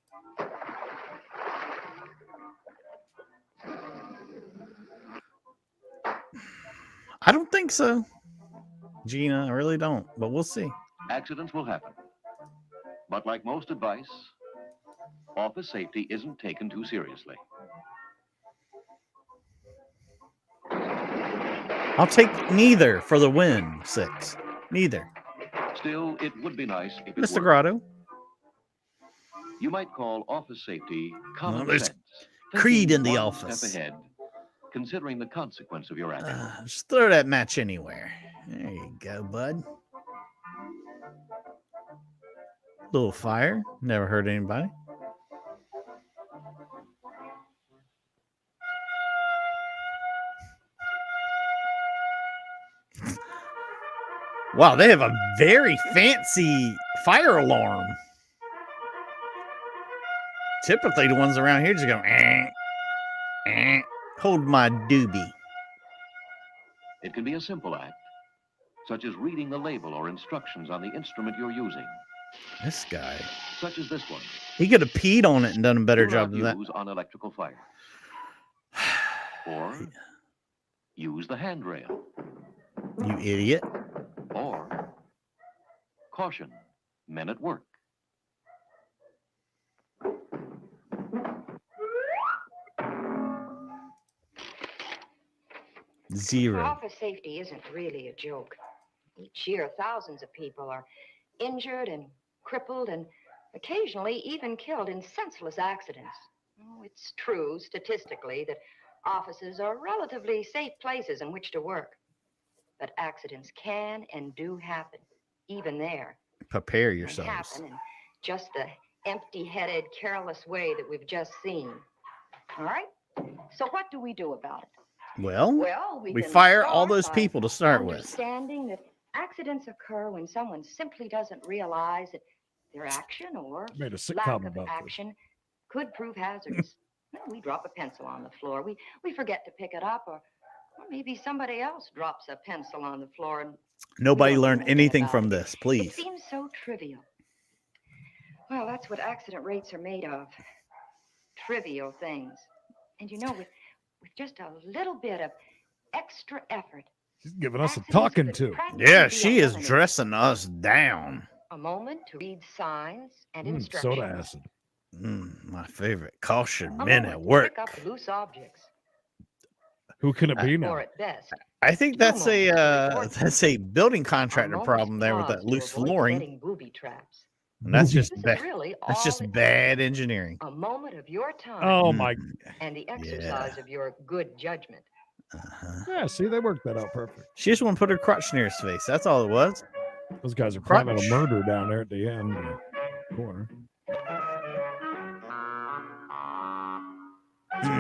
[SPEAKER 2] I don't think so, Gina. I really don't, but we'll see.
[SPEAKER 5] Accidents will happen. But like most advice, office safety isn't taken too seriously.
[SPEAKER 2] I'll take neither for the win, 6. Neither.
[SPEAKER 5] Still, it would be nice if it
[SPEAKER 2] Mr.
[SPEAKER 5] were.
[SPEAKER 2] Grotto.
[SPEAKER 5] You might call office safety common
[SPEAKER 2] there's
[SPEAKER 5] sense.
[SPEAKER 2] Creed
[SPEAKER 5] Thinking
[SPEAKER 2] in the
[SPEAKER 5] one
[SPEAKER 2] office.
[SPEAKER 5] step ahead, considering the consequence of your action.
[SPEAKER 2] Just throw that match anywhere. There you go, bud. Little fire. Never hurt anybody. Wow, they have a very fancy fire alarm. Typically, the ones around here just go, hold my doobie.
[SPEAKER 5] It can be a simple act, such as reading the label or instructions on the instrument you're using.
[SPEAKER 2] This guy.
[SPEAKER 5] Such as this one.
[SPEAKER 2] He could have peed on it and done a better
[SPEAKER 5] Do
[SPEAKER 2] job
[SPEAKER 5] not
[SPEAKER 2] than that.
[SPEAKER 5] use on electrical fire. Or use the handrail.
[SPEAKER 2] You idiot.
[SPEAKER 5] Or caution, men at work.
[SPEAKER 2] Zero.
[SPEAKER 6] Office safety isn't really a joke. Each year, thousands of people are injured and crippled and occasionally even killed in senseless accidents. Oh, it's true statistically that offices are relatively safe places in which to work. But accidents can and do happen, even there.
[SPEAKER 2] Prepare
[SPEAKER 6] They
[SPEAKER 2] yourselves.
[SPEAKER 6] happen in just the empty-headed, careless way that we've just seen. All right? So what do we do about it?
[SPEAKER 2] Well,
[SPEAKER 6] Well,
[SPEAKER 2] we
[SPEAKER 6] can
[SPEAKER 2] fire all
[SPEAKER 6] start
[SPEAKER 2] those
[SPEAKER 6] by
[SPEAKER 2] people to start with.
[SPEAKER 6] understanding that accidents occur when someone simply doesn't realize that their action or
[SPEAKER 1] Made a
[SPEAKER 6] lack
[SPEAKER 1] sitcom
[SPEAKER 6] of
[SPEAKER 1] about this.
[SPEAKER 6] action could prove hazardous. Well, we drop a pencil on the floor. We forget to pick it up, or maybe somebody else drops a pencil on the floor and
[SPEAKER 2] Nobody
[SPEAKER 6] we don't do
[SPEAKER 2] learned
[SPEAKER 6] anything
[SPEAKER 2] anything
[SPEAKER 6] about
[SPEAKER 2] from
[SPEAKER 6] it.
[SPEAKER 2] this,
[SPEAKER 6] It
[SPEAKER 2] please.
[SPEAKER 6] seems so trivial. Well, that's what accident rates are made of. Trivial things. And you know, with just a little bit of extra effort,
[SPEAKER 1] She's giving us a
[SPEAKER 6] accidents
[SPEAKER 1] talking
[SPEAKER 6] could
[SPEAKER 1] to.
[SPEAKER 6] practically
[SPEAKER 2] Yeah,
[SPEAKER 6] be
[SPEAKER 2] she is
[SPEAKER 6] eliminated.
[SPEAKER 2] dressing us down.
[SPEAKER 6] A moment to read signs and
[SPEAKER 1] Soda
[SPEAKER 6] instructions.
[SPEAKER 1] acid.
[SPEAKER 2] My favorite. Caution,
[SPEAKER 6] A
[SPEAKER 2] men
[SPEAKER 6] moment
[SPEAKER 2] at
[SPEAKER 6] to
[SPEAKER 2] work.
[SPEAKER 6] pick up loose objects.
[SPEAKER 1] Who can it be now?
[SPEAKER 6] Or at best,
[SPEAKER 2] I think that's
[SPEAKER 6] moments to
[SPEAKER 2] a
[SPEAKER 6] report
[SPEAKER 2] that's a building
[SPEAKER 6] a
[SPEAKER 2] contractor
[SPEAKER 6] moment's
[SPEAKER 2] problem there with
[SPEAKER 6] pause
[SPEAKER 2] that
[SPEAKER 6] to
[SPEAKER 2] loose
[SPEAKER 6] avoid
[SPEAKER 2] flooring.
[SPEAKER 6] setting booby traps.
[SPEAKER 2] And that's just
[SPEAKER 6] This is
[SPEAKER 2] bad.
[SPEAKER 6] really
[SPEAKER 2] That's
[SPEAKER 6] all
[SPEAKER 2] just
[SPEAKER 6] it
[SPEAKER 2] bad engineering.
[SPEAKER 6] takes. A moment of your time
[SPEAKER 1] Oh my.
[SPEAKER 6] and the exercise of your good judgment.
[SPEAKER 1] Yeah, see, they worked that out perfect.
[SPEAKER 2] She just want to put her crotch near his face. That's all it was.
[SPEAKER 1] Those guys are planning a
[SPEAKER 2] Crotch.
[SPEAKER 1] murder down there at the end in the corner.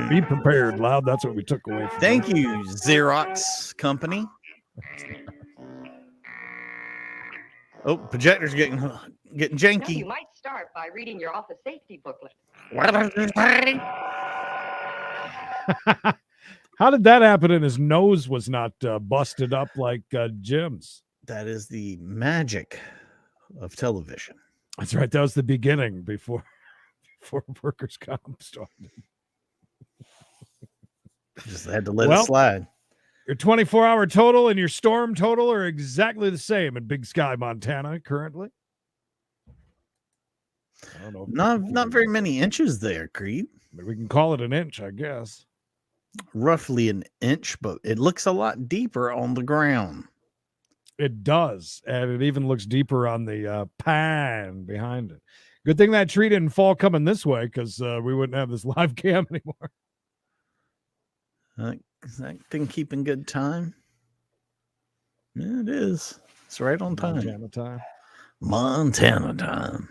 [SPEAKER 1] Be prepared, Loud. That's what we took away from
[SPEAKER 2] Thank
[SPEAKER 1] this.
[SPEAKER 2] you, Xerox company. Oh, projector's getting
[SPEAKER 6] Now,
[SPEAKER 2] janky.
[SPEAKER 6] you might start by reading your office safety booklet.
[SPEAKER 2] What are you saying?
[SPEAKER 1] How did that happen? And his nose was not busted up like Jim's.
[SPEAKER 2] That is the magic of television.
[SPEAKER 1] That's right. That was the beginning before workers' comp started.
[SPEAKER 2] Just had to let it
[SPEAKER 1] Well,
[SPEAKER 2] slide.
[SPEAKER 1] Your 24-hour total and your storm total are exactly the same in Big Sky, Montana, currently. I don't know.
[SPEAKER 2] Not very many inches there, Creed.
[SPEAKER 1] We can call it an inch, I guess.
[SPEAKER 2] Roughly an inch, but it looks a lot deeper on the ground.
[SPEAKER 1] It does, and it even looks deeper on the pan behind it. Good thing that tree didn't fall coming this way, because we wouldn't have this live cam anymore.
[SPEAKER 2] Is that thing keeping good time? Yeah, it is. It's right on time.
[SPEAKER 1] Montana time.
[SPEAKER 2] Montana time.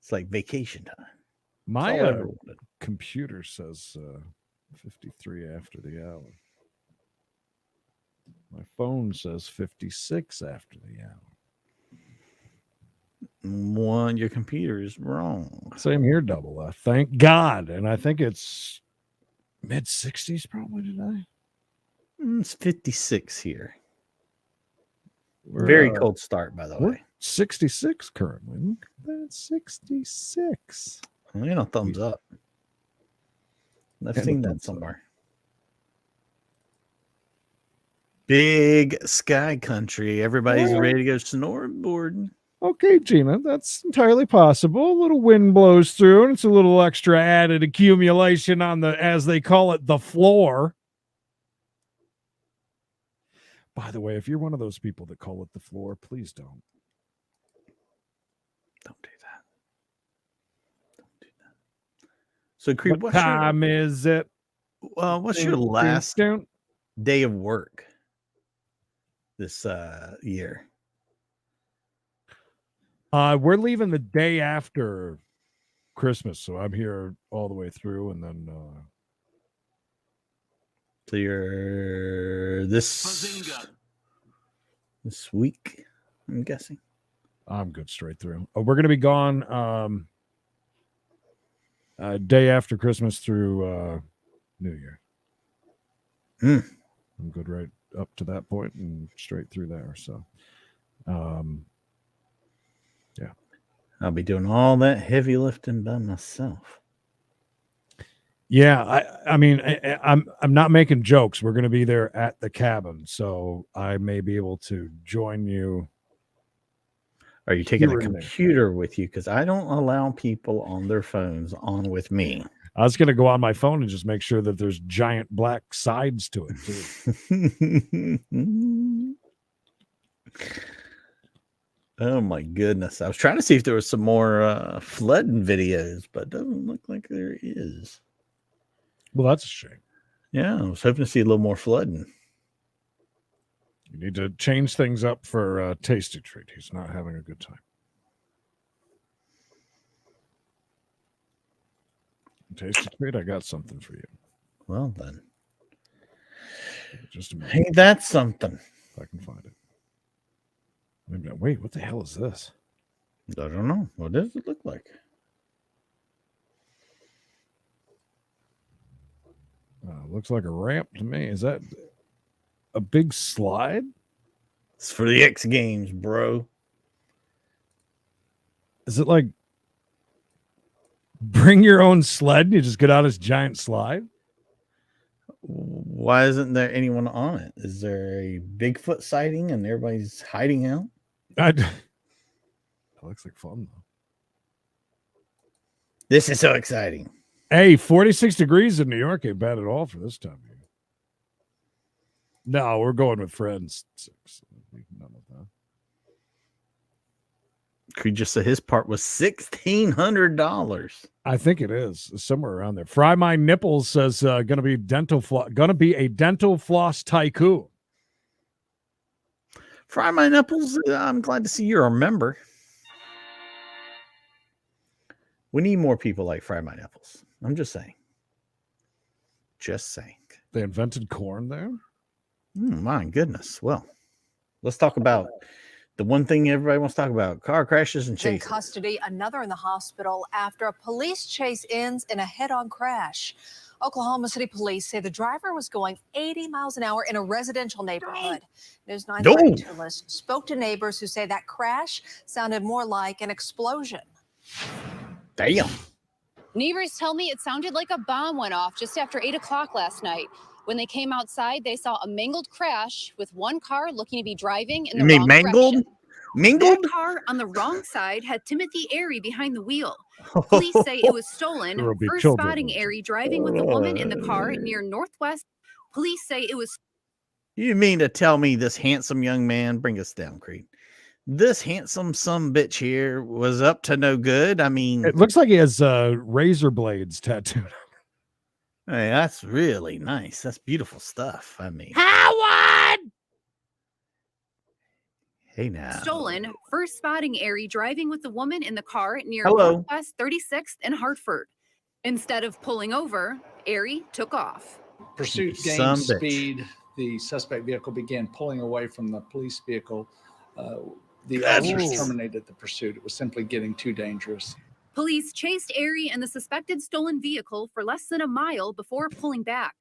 [SPEAKER 2] It's like vacation time.
[SPEAKER 1] My computer says 53 after the hour. My phone says 56 after the hour.
[SPEAKER 2] One, your computer is wrong.
[SPEAKER 1] Same here, Double F. Thank God. And I think it's mid 60s probably today.
[SPEAKER 2] It's 56 here.
[SPEAKER 1] We're,
[SPEAKER 2] Very cold start, by the way.
[SPEAKER 1] 66 currently. Look at that, 66.
[SPEAKER 2] Well, you know, thumbs up. I've seen that somewhere. Big sky country. Everybody's ready to go snowboarding.
[SPEAKER 1] Okay, Gina, that's entirely possible. A little wind blows through, and it's a little extra added accumulation on the, as they call it, the floor. By the way, if you're one of those people that call it the floor, please don't.
[SPEAKER 2] Don't do that. Don't do that. So, Creed,
[SPEAKER 1] what time is it?
[SPEAKER 2] What's your last day of work this year?
[SPEAKER 1] We're leaving the day after Christmas, so I'm here all the way through, and then
[SPEAKER 2] so you're this week, I'm guessing.
[SPEAKER 1] I'm good straight through. We're going to be gone day after Christmas through New Year. I'm good right up to that point and straight through there. So, yeah.
[SPEAKER 2] I'll be doing all that heavy lifting by myself.
[SPEAKER 1] Yeah, I mean, I'm not making jokes. We're going to be there at the cabin, so I may be able to join you.
[SPEAKER 2] Are you taking a computer with you? Because I don't allow people on their phones on with me.
[SPEAKER 1] I was going to go on my phone and just make sure that there's giant black sides to it, too.
[SPEAKER 2] Oh, my goodness. I was trying to see if there was some more flooding videos, but it doesn't look like there is.
[SPEAKER 1] Well, that's a shame.
[SPEAKER 2] Yeah, I was hoping to see a little more flooding.
[SPEAKER 1] You need to change things up for Tasty Treat. He's not having a good time. Tasty Treat, I got something for you.
[SPEAKER 2] Well, then.
[SPEAKER 1] Just a minute.
[SPEAKER 2] Hey, that's something.
[SPEAKER 1] If I can find it. Wait, what the hell is this?
[SPEAKER 2] I don't know. What does it look like?
[SPEAKER 1] Looks like a ramp to me. Is that a big slide?
[SPEAKER 2] It's for the X Games, bro.
[SPEAKER 1] Is it like bring your own sled and you just get on this giant slide?
[SPEAKER 2] Why isn't there anyone on it? Is there a Bigfoot sighting and everybody's hiding out?
[SPEAKER 1] That looks like fun, though.
[SPEAKER 2] This is so exciting.
[SPEAKER 1] Hey, 46 degrees in New York ain't bad at all for this time of year. No, we're going with friends. None of that.
[SPEAKER 2] Creed just said his part was $1,600.
[SPEAKER 1] I think it is somewhere around there. Fry My Nipples says gonna be a dental floss tycoon.
[SPEAKER 2] Fry My Nipples. I'm glad to see you're a member. We need more people like Fry My Nipples. I'm just saying. Just saying.
[SPEAKER 1] They invented corn there?
[SPEAKER 2] My goodness. Well, let's talk about the one thing everybody wants to talk about: car crashes and chases.
[SPEAKER 7] In custody, another in the hospital after a police chase ends in a head-on crash. Oklahoma City police say the driver was going 80 miles an hour in a residential neighborhood. News 9 journalists spoke to neighbors who say that crash sounded more like an explosion.
[SPEAKER 2] Damn.
[SPEAKER 8] Neighbors tell me it sounded like a bomb went off just after 8 o'clock last night. When they came outside, they saw a mangled crash with one car looking to be driving in the wrong
[SPEAKER 2] mangled?
[SPEAKER 8] direction.
[SPEAKER 2] Mingled?
[SPEAKER 8] That car on the wrong side had Timothy Airy behind the wheel. Police say it was stolen.
[SPEAKER 1] There will be
[SPEAKER 8] First
[SPEAKER 1] children.
[SPEAKER 8] spotting Airy driving with the woman in the car near Northwest. Police say it was.
[SPEAKER 2] You mean to tell me this handsome young man, bring us down, Creed. This handsome some bitch here was up to no good. I mean,
[SPEAKER 1] It looks like he has razor blades tattooed.
[SPEAKER 2] hey, that's really nice. That's beautiful stuff. I mean,
[SPEAKER 1] Howard!
[SPEAKER 2] hey now.
[SPEAKER 8] Stolen. First spotting Airy driving with the woman in the car near
[SPEAKER 2] Hello.
[SPEAKER 8] Northwest 36th and Hartford. Instead of pulling over, Airy took off.
[SPEAKER 9] Pursuit
[SPEAKER 2] Some
[SPEAKER 9] gained
[SPEAKER 2] bitch.
[SPEAKER 9] speed. The suspect vehicle began pulling away from the police vehicle. The
[SPEAKER 2] That's
[SPEAKER 9] officers
[SPEAKER 2] right.
[SPEAKER 9] terminated the pursuit. It was simply getting too dangerous.
[SPEAKER 8] Police chased Airy and the suspected stolen vehicle for less than a mile before pulling back.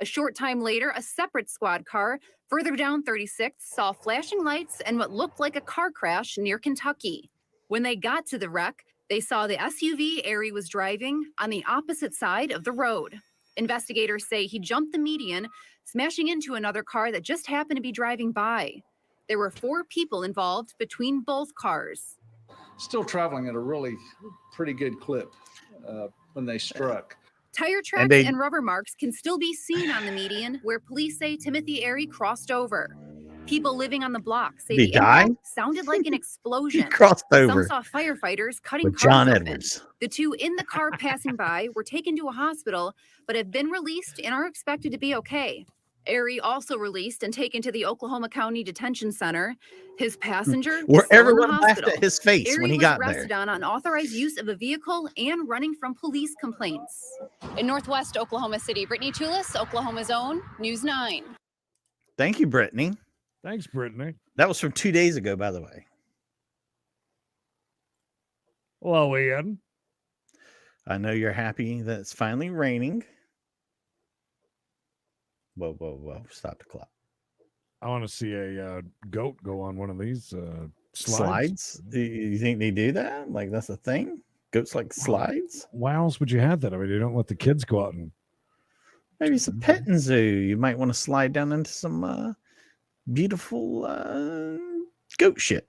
[SPEAKER 8] A short time later, a separate squad car further down 36th saw flashing lights and what looked like a car crash near Kentucky. When they got to the wreck, they saw the SUV Airy was driving on the opposite side of the road. Investigators say he jumped the median, smashing into another car that just happened to be driving by. There were 4 people involved between both cars.
[SPEAKER 9] Still traveling at a really pretty good clip when they struck.
[SPEAKER 8] Tire tracks and rubber marks can still be seen on the median where police say Timothy Airy crossed over. People living on the block say
[SPEAKER 2] Did he
[SPEAKER 8] the impact
[SPEAKER 2] die?
[SPEAKER 8] sounded like an explosion.
[SPEAKER 2] He crossed over
[SPEAKER 8] Some saw firefighters cutting
[SPEAKER 2] with
[SPEAKER 8] cars
[SPEAKER 2] John
[SPEAKER 8] open.
[SPEAKER 2] Edwards.
[SPEAKER 8] The 2 in the car passing by were taken to a hospital, but have been released and are expected to be okay. Airy also released and taken to the Oklahoma County Detention Center. His passenger
[SPEAKER 2] Where
[SPEAKER 8] is still in the
[SPEAKER 2] everyone laughed
[SPEAKER 8] hospital.
[SPEAKER 2] at his face
[SPEAKER 8] Airy
[SPEAKER 2] when he
[SPEAKER 8] was
[SPEAKER 2] got
[SPEAKER 8] arrested
[SPEAKER 2] there.
[SPEAKER 8] on unauthorized use of a vehicle and running from police complaints. In Northwest Oklahoma City, Brittany Tulis, Oklahoma's own News 9.
[SPEAKER 2] Thank you, Brittany.
[SPEAKER 1] Thanks, Brittany.
[SPEAKER 2] That was from 2 days ago, by the way.
[SPEAKER 1] Hello, Ian.
[SPEAKER 2] I know you're happy that it's finally raining. Whoa, whoa, whoa. Stop the clock.
[SPEAKER 1] I want to see a goat go on one of these
[SPEAKER 2] Slides? You think they do that? Like, that's a thing? Goats like slides?
[SPEAKER 1] Why else would you have that? I mean, you don't let the kids go out and...
[SPEAKER 2] Maybe it's a petting zoo. You might want to slide down into some beautiful goat shit.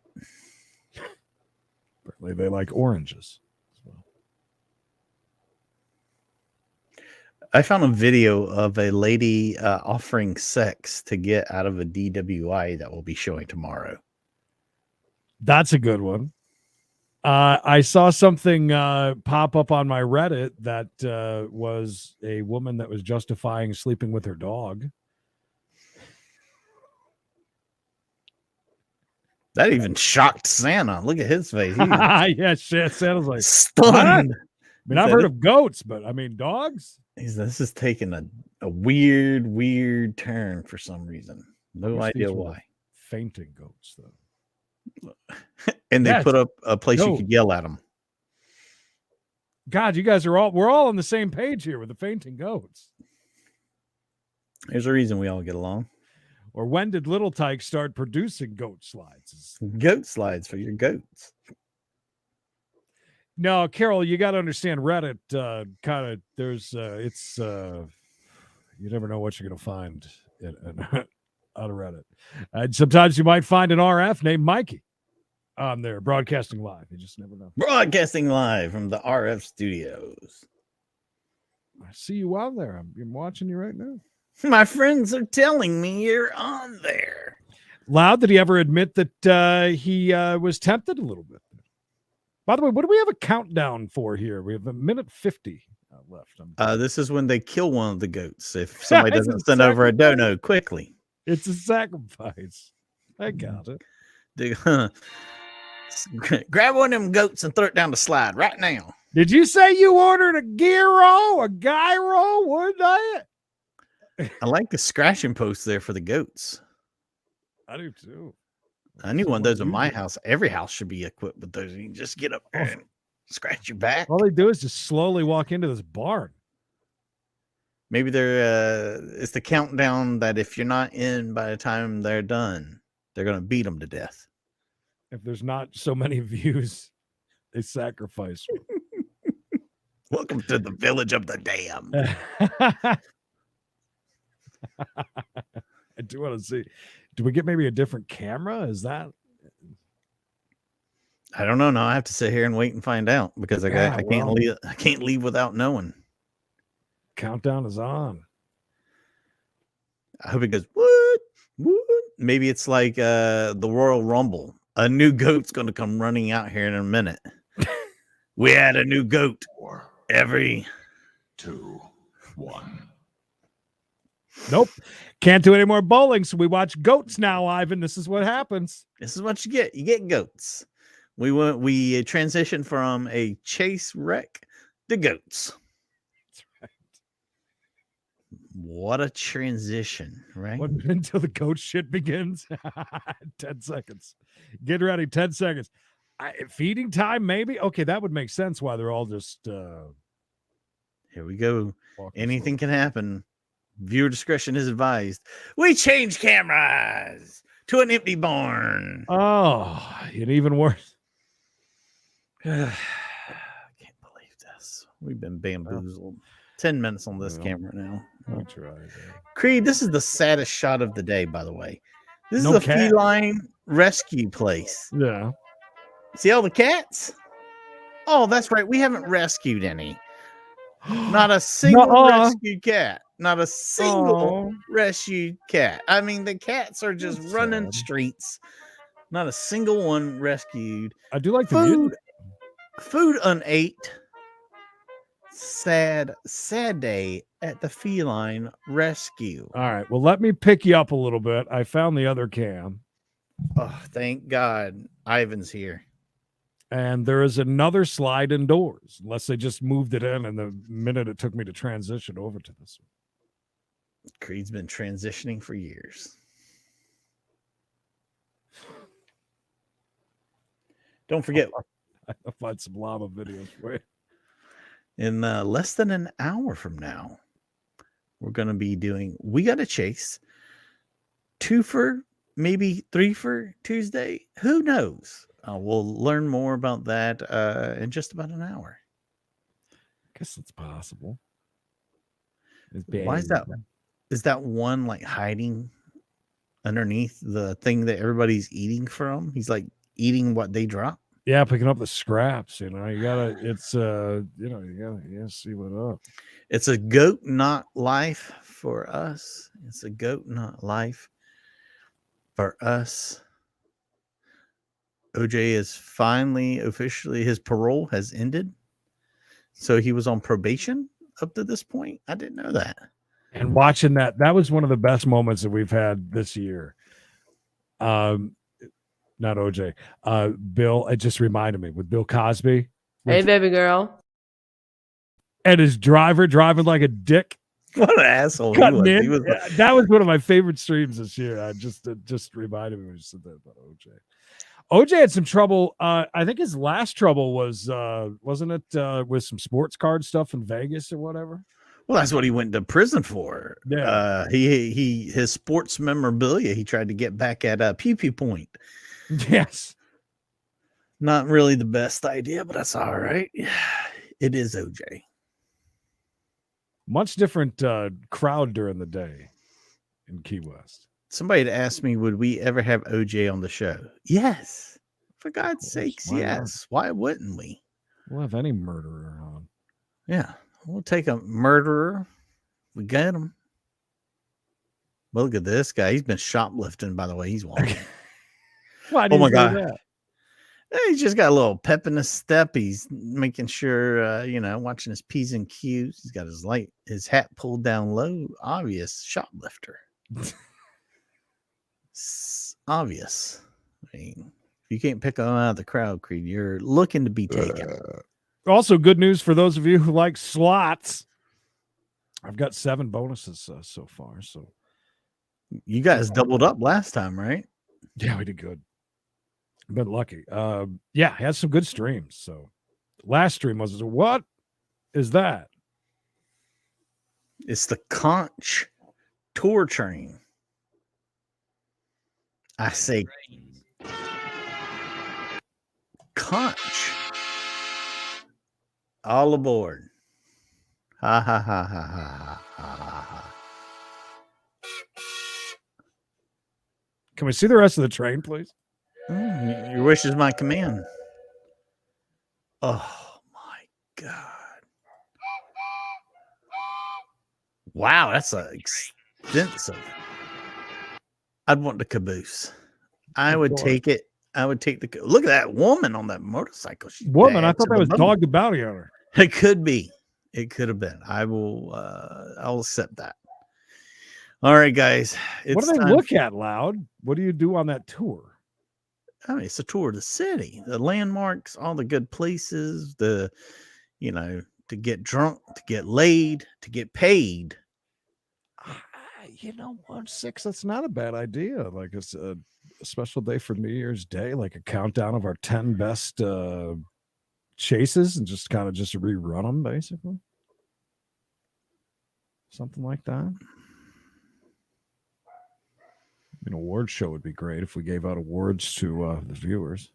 [SPEAKER 1] Apparently they like oranges.
[SPEAKER 2] I found a video of a lady offering sex to get out of a DWI that will be showing tomorrow.
[SPEAKER 1] That's a good one. I saw something pop up on my Reddit that was a woman that was justifying sleeping with her dog.
[SPEAKER 2] That even shocked Santa. Look at his face. He was
[SPEAKER 1] Yeah, shit. Santa's like,
[SPEAKER 2] stunned.
[SPEAKER 1] "What?" I mean, I've heard of goats, but I mean, dogs?
[SPEAKER 2] This is taking a weird turn for some reason. No
[SPEAKER 1] Wish these
[SPEAKER 2] idea
[SPEAKER 1] were the
[SPEAKER 2] why.
[SPEAKER 1] fainting goats, though.
[SPEAKER 2] And they
[SPEAKER 1] Yes.
[SPEAKER 2] put up a place you
[SPEAKER 1] No.
[SPEAKER 2] could yell at them.
[SPEAKER 1] God, you guys we're all on the same page here with the fainting goats.
[SPEAKER 2] There's a reason we all get along.
[SPEAKER 1] Or when did Little Tyke start producing goat slides?
[SPEAKER 2] Goat slides for your goats.
[SPEAKER 1] No, Carol, you got to understand Reddit kind of there's it's you never know what you're going to find out of Reddit. And sometimes you might find an RF named Mikey on there broadcasting live. You just never know.
[SPEAKER 2] Broadcasting live from the RF studios.
[SPEAKER 1] I see you on there. I'm watching you right now.
[SPEAKER 2] My friends are telling me you're on there.
[SPEAKER 1] Loud, did he ever admit that he was tempted a little bit? By the way, what do we have a countdown for here? We have a minute 50 left.
[SPEAKER 2] This is when they kill one of the goats. If somebody
[SPEAKER 1] It's a
[SPEAKER 2] doesn't send over a
[SPEAKER 1] sacrifice.
[SPEAKER 2] dono quickly.
[SPEAKER 1] It's a sacrifice. I got it.
[SPEAKER 2] Grab one of them goats and throw it down the slide right now.
[SPEAKER 1] Did you say you ordered a gyro, a gyro? What that?
[SPEAKER 2] I like the scratching post there for the goats.
[SPEAKER 1] I do too.
[SPEAKER 2] I need one of those in my
[SPEAKER 1] Usually.
[SPEAKER 2] house. Every house should be equipped with those. You can just get up there and scratch your back.
[SPEAKER 1] All they do is just slowly walk into this barn.
[SPEAKER 2] Maybe it's the countdown that if you're not in by the time they're done, they're going to beat them to death.
[SPEAKER 1] If there's not so many views, they sacrifice.
[SPEAKER 2] Welcome to the village of the damned.
[SPEAKER 1] I do want to see. Do we get maybe a different camera? Is that?
[SPEAKER 2] I don't know. Now I have to sit here and wait and find out because I can't
[SPEAKER 1] well.
[SPEAKER 2] leave. I can't leave without knowing.
[SPEAKER 1] Countdown is on.
[SPEAKER 2] I hope it goes what? Maybe it's like the Royal Rumble. A new goat's going to come running out here in a minute. We had a new goat.
[SPEAKER 5] 4,
[SPEAKER 2] Every
[SPEAKER 5] 2, 1.
[SPEAKER 1] Nope. Can't do any more bowling, so we watch goats now, Ivan. This is what happens.
[SPEAKER 2] This is what you get. You get goats. We transitioned from a chase wreck to goats.
[SPEAKER 1] That's right.
[SPEAKER 2] What a transition, right?
[SPEAKER 1] Until the goat shit begins. 10 seconds. Get ready. 10 seconds. Feeding time, maybe? Okay, that would make sense why they're all just
[SPEAKER 2] here we go. Anything can happen. Viewer discretion is advised. We change cameras to an empty barn.
[SPEAKER 1] Oh, it even worse.
[SPEAKER 2] I can't believe this. We've been bamboozled. 10 minutes on this camera now.
[SPEAKER 1] I'll try.
[SPEAKER 2] Creed, this is the saddest shot of the day, by the way. This
[SPEAKER 1] No
[SPEAKER 2] is a
[SPEAKER 1] cat.
[SPEAKER 2] feline rescue place.
[SPEAKER 1] Yeah.
[SPEAKER 2] See all the cats? Oh, that's right. We haven't rescued any. Not a single rescued cat. Not a single rescued cat. I mean, the cats are just running streets. Not a single one rescued.
[SPEAKER 1] I do like the
[SPEAKER 2] food.
[SPEAKER 1] music.
[SPEAKER 2] Food unate. Sad day at the feline rescue.
[SPEAKER 1] All right. Well, let me pick you up a little bit. I found the other cam.
[SPEAKER 2] Oh, thank God. Ivan's here.
[SPEAKER 1] And there is another slide indoors, unless they just moved it in and the minute it took me to transition over to this one.
[SPEAKER 2] Creed's been transitioning for years. Don't forget.
[SPEAKER 1] I'll find some llama videos for you.
[SPEAKER 2] In less than an hour from now, we're going to be doing We Gotta Chase 2 for, maybe 3 for Tuesday. Who knows? We'll learn more about that in just about an hour.
[SPEAKER 1] I guess it's possible.
[SPEAKER 2] Why is that? Is that one like hiding underneath the thing that everybody's eating from? He's like eating what they drop.
[SPEAKER 1] Yeah, picking up the scraps. You gotta. It's you gotta see what up.
[SPEAKER 2] It's a goat, not life for us. It's a goat, not life for us. OJ is finally officially, his parole has ended. So he was on probation up to this point. I didn't know that.
[SPEAKER 1] And watching that was one of the best moments that we've had this year. Not OJ. Bill, it just reminded me with Bill Cosby.
[SPEAKER 10] Hey, baby girl.
[SPEAKER 1] And his driver driving like a dick.
[SPEAKER 2] What an asshole he was.
[SPEAKER 1] That was one of my favorite streams this year. I just reminded me when you said that about OJ. OJ had some trouble. I think his last trouble was wasn't it with some sports card stuff in Vegas or whatever?
[SPEAKER 2] Well, that's what he went to prison for.
[SPEAKER 1] Yeah.
[SPEAKER 2] His sports memorabilia he tried to get back at Pew Pew Point.
[SPEAKER 1] Yes.
[SPEAKER 2] Not really the best idea, but that's all right. It is OJ.
[SPEAKER 1] Much different crowd during the day in Key West.
[SPEAKER 2] Somebody had asked me, would we ever have OJ on the show? Yes. For God's sakes, yes. Why wouldn't we?
[SPEAKER 1] We'll have any murderer on.
[SPEAKER 2] Yeah. We'll take a murderer. We got him. Well, look at this guy. He's been shoplifting, by the way. He's walking.
[SPEAKER 1] Why did
[SPEAKER 2] oh, my
[SPEAKER 1] you
[SPEAKER 2] God.
[SPEAKER 1] say that?
[SPEAKER 2] He's just got a little pep in his step. He's making sure, watching his P's and Q's. He's got his hat pulled down low. Obvious shoplifter. Obvious. I mean, if you can't pick him out of the crowd, Creed, you're looking to be taken.
[SPEAKER 1] Also, good news for those of you who like slots. I've got 7 bonuses so far. So
[SPEAKER 2] you guys doubled up last time, right?
[SPEAKER 1] Yeah, we did good. Been lucky. Yeah, had some good streams. So last stream was what is that?
[SPEAKER 2] It's the Conch tour train. I say Conch. All aboard. Ha ha ha ha ha ha ha ha.
[SPEAKER 1] Can we see the rest of the train, please?
[SPEAKER 2] Your wish is my command. Oh my God. Wow, that's extensive. I'd want the caboose. I would take it. I would take the look at that woman on that motorcycle. She's
[SPEAKER 1] Woman, I
[SPEAKER 2] bad
[SPEAKER 1] thought
[SPEAKER 2] to
[SPEAKER 1] that
[SPEAKER 2] the
[SPEAKER 1] was
[SPEAKER 2] bone.
[SPEAKER 1] Dog the Bounty Hunter.
[SPEAKER 2] It could be. It could have been. I'll accept that. All right, guys.
[SPEAKER 1] What do they look at, Loud? What do you do on that tour?
[SPEAKER 2] I mean, it's a tour of the city, the landmarks, all the good places, to get drunk, to get laid, to get paid.
[SPEAKER 1] You know what, 6, that's not a bad idea. Like it's a special day for New Year's Day, like a countdown of our 10 best chases and just kind of just rerun them, basically. Something like that. An award show would be great if we gave out awards to the viewers.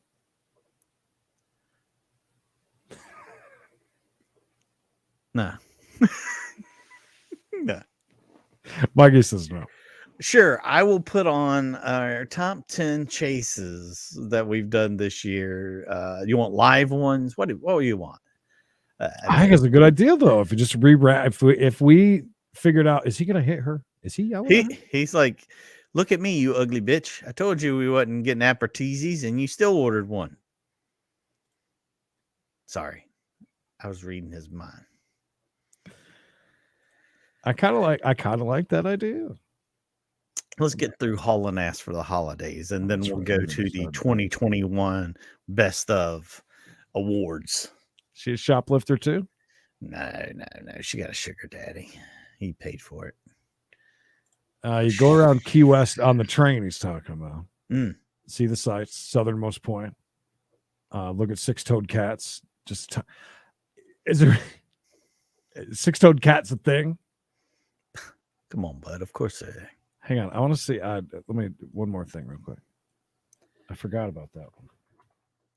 [SPEAKER 2] No. No.
[SPEAKER 1] Mikey says no.
[SPEAKER 2] Sure, I will put on our top 10 chases that we've done this year. You want live ones? What do you want?
[SPEAKER 1] I think it's a good idea, though. If you just if we figured out, is he going to hit her? Is he yelling?
[SPEAKER 2] He's like, look at me, you ugly bitch. I told you we wasn't getting appetizers, and you still ordered one. Sorry, I was reading his mind.
[SPEAKER 1] I kind of like that idea.
[SPEAKER 2] Let's get through hauling ass for the holidays, and then we'll go to the 2021 best of awards.
[SPEAKER 1] She a shoplifter too?
[SPEAKER 2] No. She got a sugar daddy. He paid for it.
[SPEAKER 1] You go around Key West on the train he's talking about.
[SPEAKER 2] See
[SPEAKER 1] the sights, southernmost point. Look at six-toed cats. Is there six-toed cats a thing?
[SPEAKER 2] Come on, bud. Of course they are.
[SPEAKER 1] Hang on. I want to see. Let me one more thing real quick. I forgot about that one.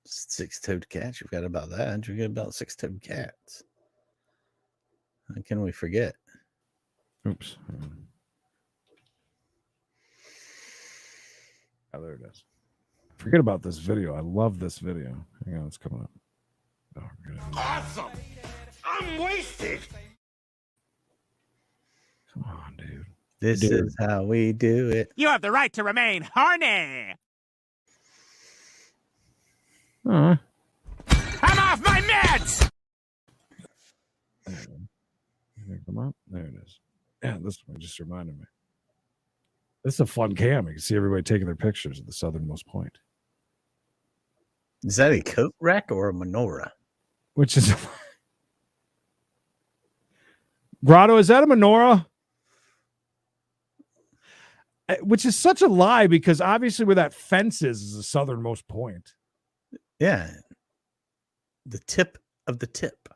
[SPEAKER 2] Six-toed cats. You forgot about that. You forget about six-toed cats. How can we forget?
[SPEAKER 1] Oops. Oh, there it is. Forget about this video. I love this video. Hang on, it's coming up. Oh,
[SPEAKER 10] awesome! I'm wasted.
[SPEAKER 1] Come on, dude.
[SPEAKER 2] This is how we do it.
[SPEAKER 10] You have the right to remain horny. I'm off my meds.
[SPEAKER 1] Come on. There it is. Yeah, this one just reminded me. This is a fun cam. You can see everybody taking their pictures at the southernmost point.
[SPEAKER 2] Is that a coat rack or a menorah?
[SPEAKER 1] Which is Grotto, is that a menorah? Which is such a lie because obviously where that fence is the southernmost point.
[SPEAKER 2] Yeah. The tip of the tip.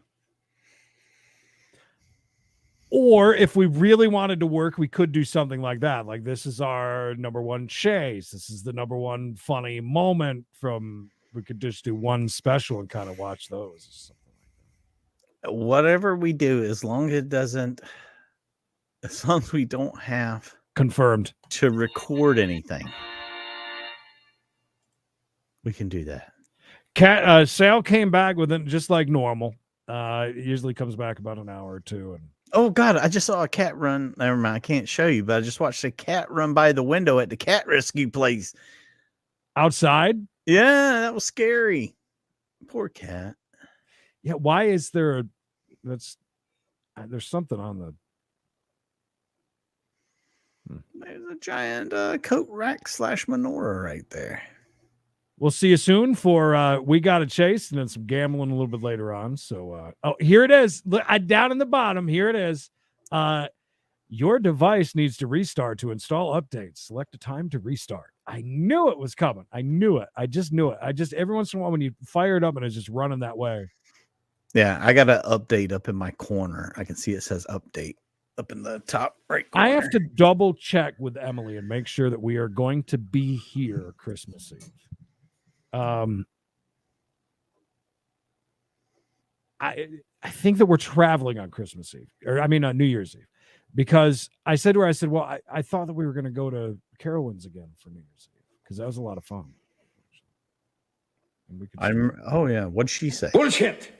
[SPEAKER 1] Or if we really wanted to work, we could do something like that. Like this is our number one chase. This is the number one funny moment from, we could just do one special and kind of watch those. Or something like that.
[SPEAKER 2] Whatever we do, as long as we don't have
[SPEAKER 1] confirmed
[SPEAKER 2] to record anything, we can do that.
[SPEAKER 1] Sale came back with it just like normal. It usually comes back about an hour or two. And
[SPEAKER 2] oh God, I just saw a cat run. Never mind, I can't show you, but I just watched a cat run by the window at the cat rescue place.
[SPEAKER 1] Outside?
[SPEAKER 2] Yeah, that was scary. Poor cat.
[SPEAKER 1] Yeah, why is there there's something on the
[SPEAKER 2] There's a giant coat rack / menorah right there.
[SPEAKER 1] We'll see you soon for We Got a Chase and then some gambling a little bit later on. So, here it is. Look, down in the bottom. Here it is. Your device needs to restart to install updates. Select a time to restart. I knew it was coming. I knew it. I just knew it. Every once in a while when you fire it up and it's just running that way.
[SPEAKER 2] Yeah, I got an update up in my corner. I can see it says update up in the top right corner.
[SPEAKER 1] I have to double check with Emily and make sure that we are going to be here Christmas Eve. I think that we're traveling on Christmas Eve, or I mean on New Year's Eve, because I said to her, well, I thought that we were going to go to Carowinds again for New Year's Eve because that was a lot of fun. And we could
[SPEAKER 2] Oh yeah, what'd she say?
[SPEAKER 10] Bullshit.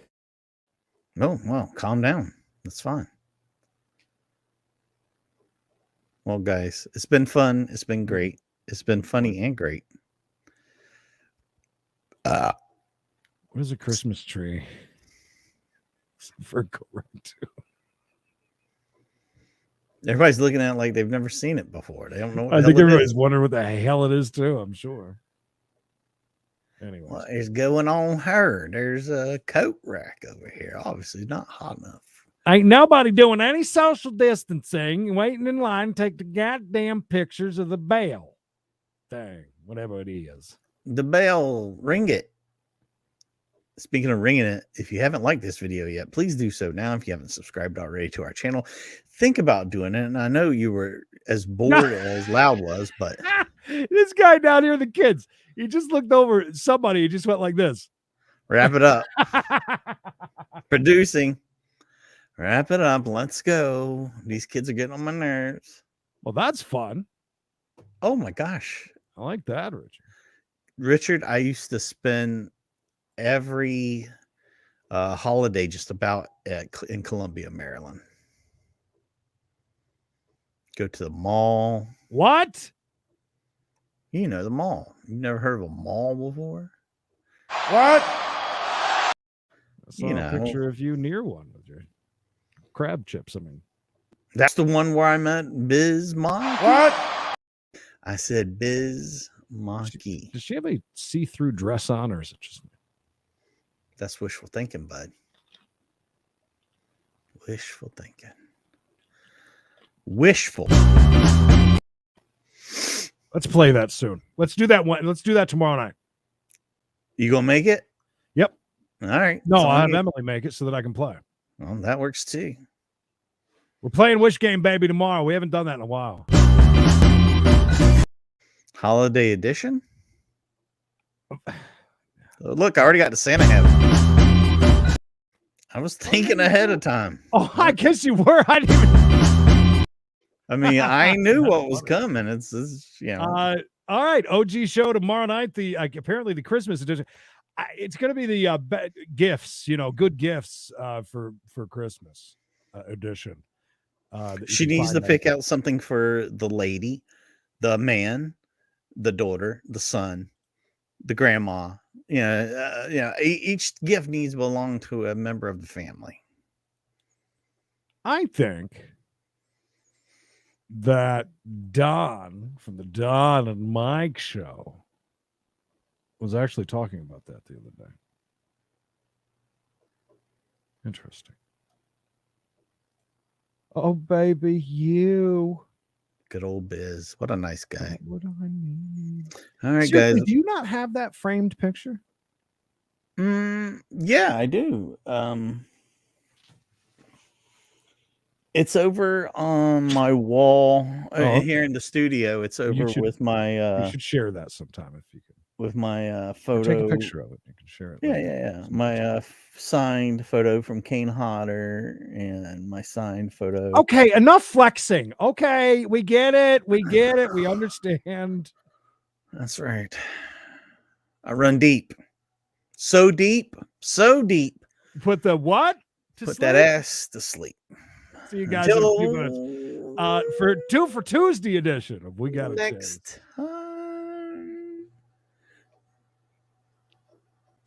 [SPEAKER 2] Oh well, calm down. That's fine. Well, guys, it's been fun. It's been great. It's been funny and great.
[SPEAKER 1] What is a Christmas tree? For correct.
[SPEAKER 2] Everybody's looking at it like they've never seen it before. They don't know what
[SPEAKER 1] I
[SPEAKER 2] the
[SPEAKER 1] think
[SPEAKER 2] hell it
[SPEAKER 1] everybody's
[SPEAKER 2] is.
[SPEAKER 1] wondering what the hell it is too. I'm sure. Anyways,
[SPEAKER 2] What is going on here? There's a coat rack over here. Obviously not hot enough.
[SPEAKER 1] ain't nobody doing any social distancing, waiting in line to take the goddamn pictures of the bell thing, whatever it is.
[SPEAKER 2] The bell, ring it. Speaking of ringing it, if you haven't liked this video yet, please do so now. If you haven't subscribed already to our channel, think about doing it. And I know you were as bored as Loud was, but
[SPEAKER 1] this guy down here, the kids, he just looked over at somebody. He just went like this.
[SPEAKER 2] wrap it up. Producing. Wrap it up. Let's go. These kids are getting on my nerves.
[SPEAKER 1] Well, that's fun.
[SPEAKER 2] Oh my gosh.
[SPEAKER 1] I like that, Richard.
[SPEAKER 2] Richard, I used to spend every holiday just about in Columbia, Maryland. Go to the mall.
[SPEAKER 1] What?
[SPEAKER 2] You know the mall. You've never heard of a mall before?
[SPEAKER 10] What?
[SPEAKER 1] I saw
[SPEAKER 2] You
[SPEAKER 1] a
[SPEAKER 2] know.
[SPEAKER 1] picture of you near one with your crab chips. I mean,
[SPEAKER 2] That's the one where I met Biz Monkey.
[SPEAKER 10] What?
[SPEAKER 2] I said Biz Monkey.
[SPEAKER 1] does she have a see-through dress on, or is it just me?
[SPEAKER 2] That's wishful thinking, bud. Wishful thinking. Wishful.
[SPEAKER 1] Let's play that soon. Let's do that one. Let's do that tomorrow night.
[SPEAKER 2] You gonna make it?
[SPEAKER 1] Yep.
[SPEAKER 2] All right.
[SPEAKER 1] No,
[SPEAKER 2] It's on
[SPEAKER 1] I'll have
[SPEAKER 2] you.
[SPEAKER 1] Emily make it so that I can play.
[SPEAKER 2] Well, that works too.
[SPEAKER 1] We're playing Wish Game Baby tomorrow. We haven't done that in a while.
[SPEAKER 2] Holiday edition. Look, I already got the Santa hat. I was thinking ahead of time.
[SPEAKER 1] Oh, I guess you were. I didn't even...
[SPEAKER 2] I mean, I knew what was coming. It's you know.
[SPEAKER 1] All right, OG show tomorrow night. The apparently the Christmas edition. It's going to be the gifts. You know, good gifts for Christmas edition.
[SPEAKER 2] She needs to pick out something for the lady, the man, the daughter, the son, the grandma. Each gift needs to belong to a member of the family.
[SPEAKER 1] I think that Don from the Don and Mike show was actually talking about that the other day. Interesting. Oh, baby, you.
[SPEAKER 2] Good old Biz. What a nice guy.
[SPEAKER 1] What do I need?
[SPEAKER 2] All right,
[SPEAKER 1] Seriously,
[SPEAKER 2] guys.
[SPEAKER 1] do you not have that framed picture?
[SPEAKER 2] Yeah, I do. It's over on my wall here in the studio. It's over with my.
[SPEAKER 1] You should share that sometime if you can.
[SPEAKER 2] With my photo.
[SPEAKER 1] Take a picture of it. You can share it.
[SPEAKER 2] Yeah. My signed photo from Kane Hodder and my signed photo.
[SPEAKER 1] Okay, enough flexing. Okay, we get it. We get it. We understand.
[SPEAKER 2] That's right. I run deep. So deep. So deep.
[SPEAKER 1] Put the what?
[SPEAKER 2] Put that ass to sleep.
[SPEAKER 1] See you guys in a few minutes. For Tuesday edition of We Got It
[SPEAKER 2] next time.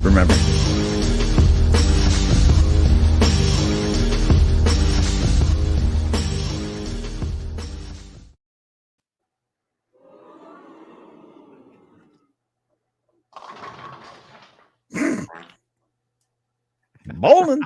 [SPEAKER 2] Remember. Bowling.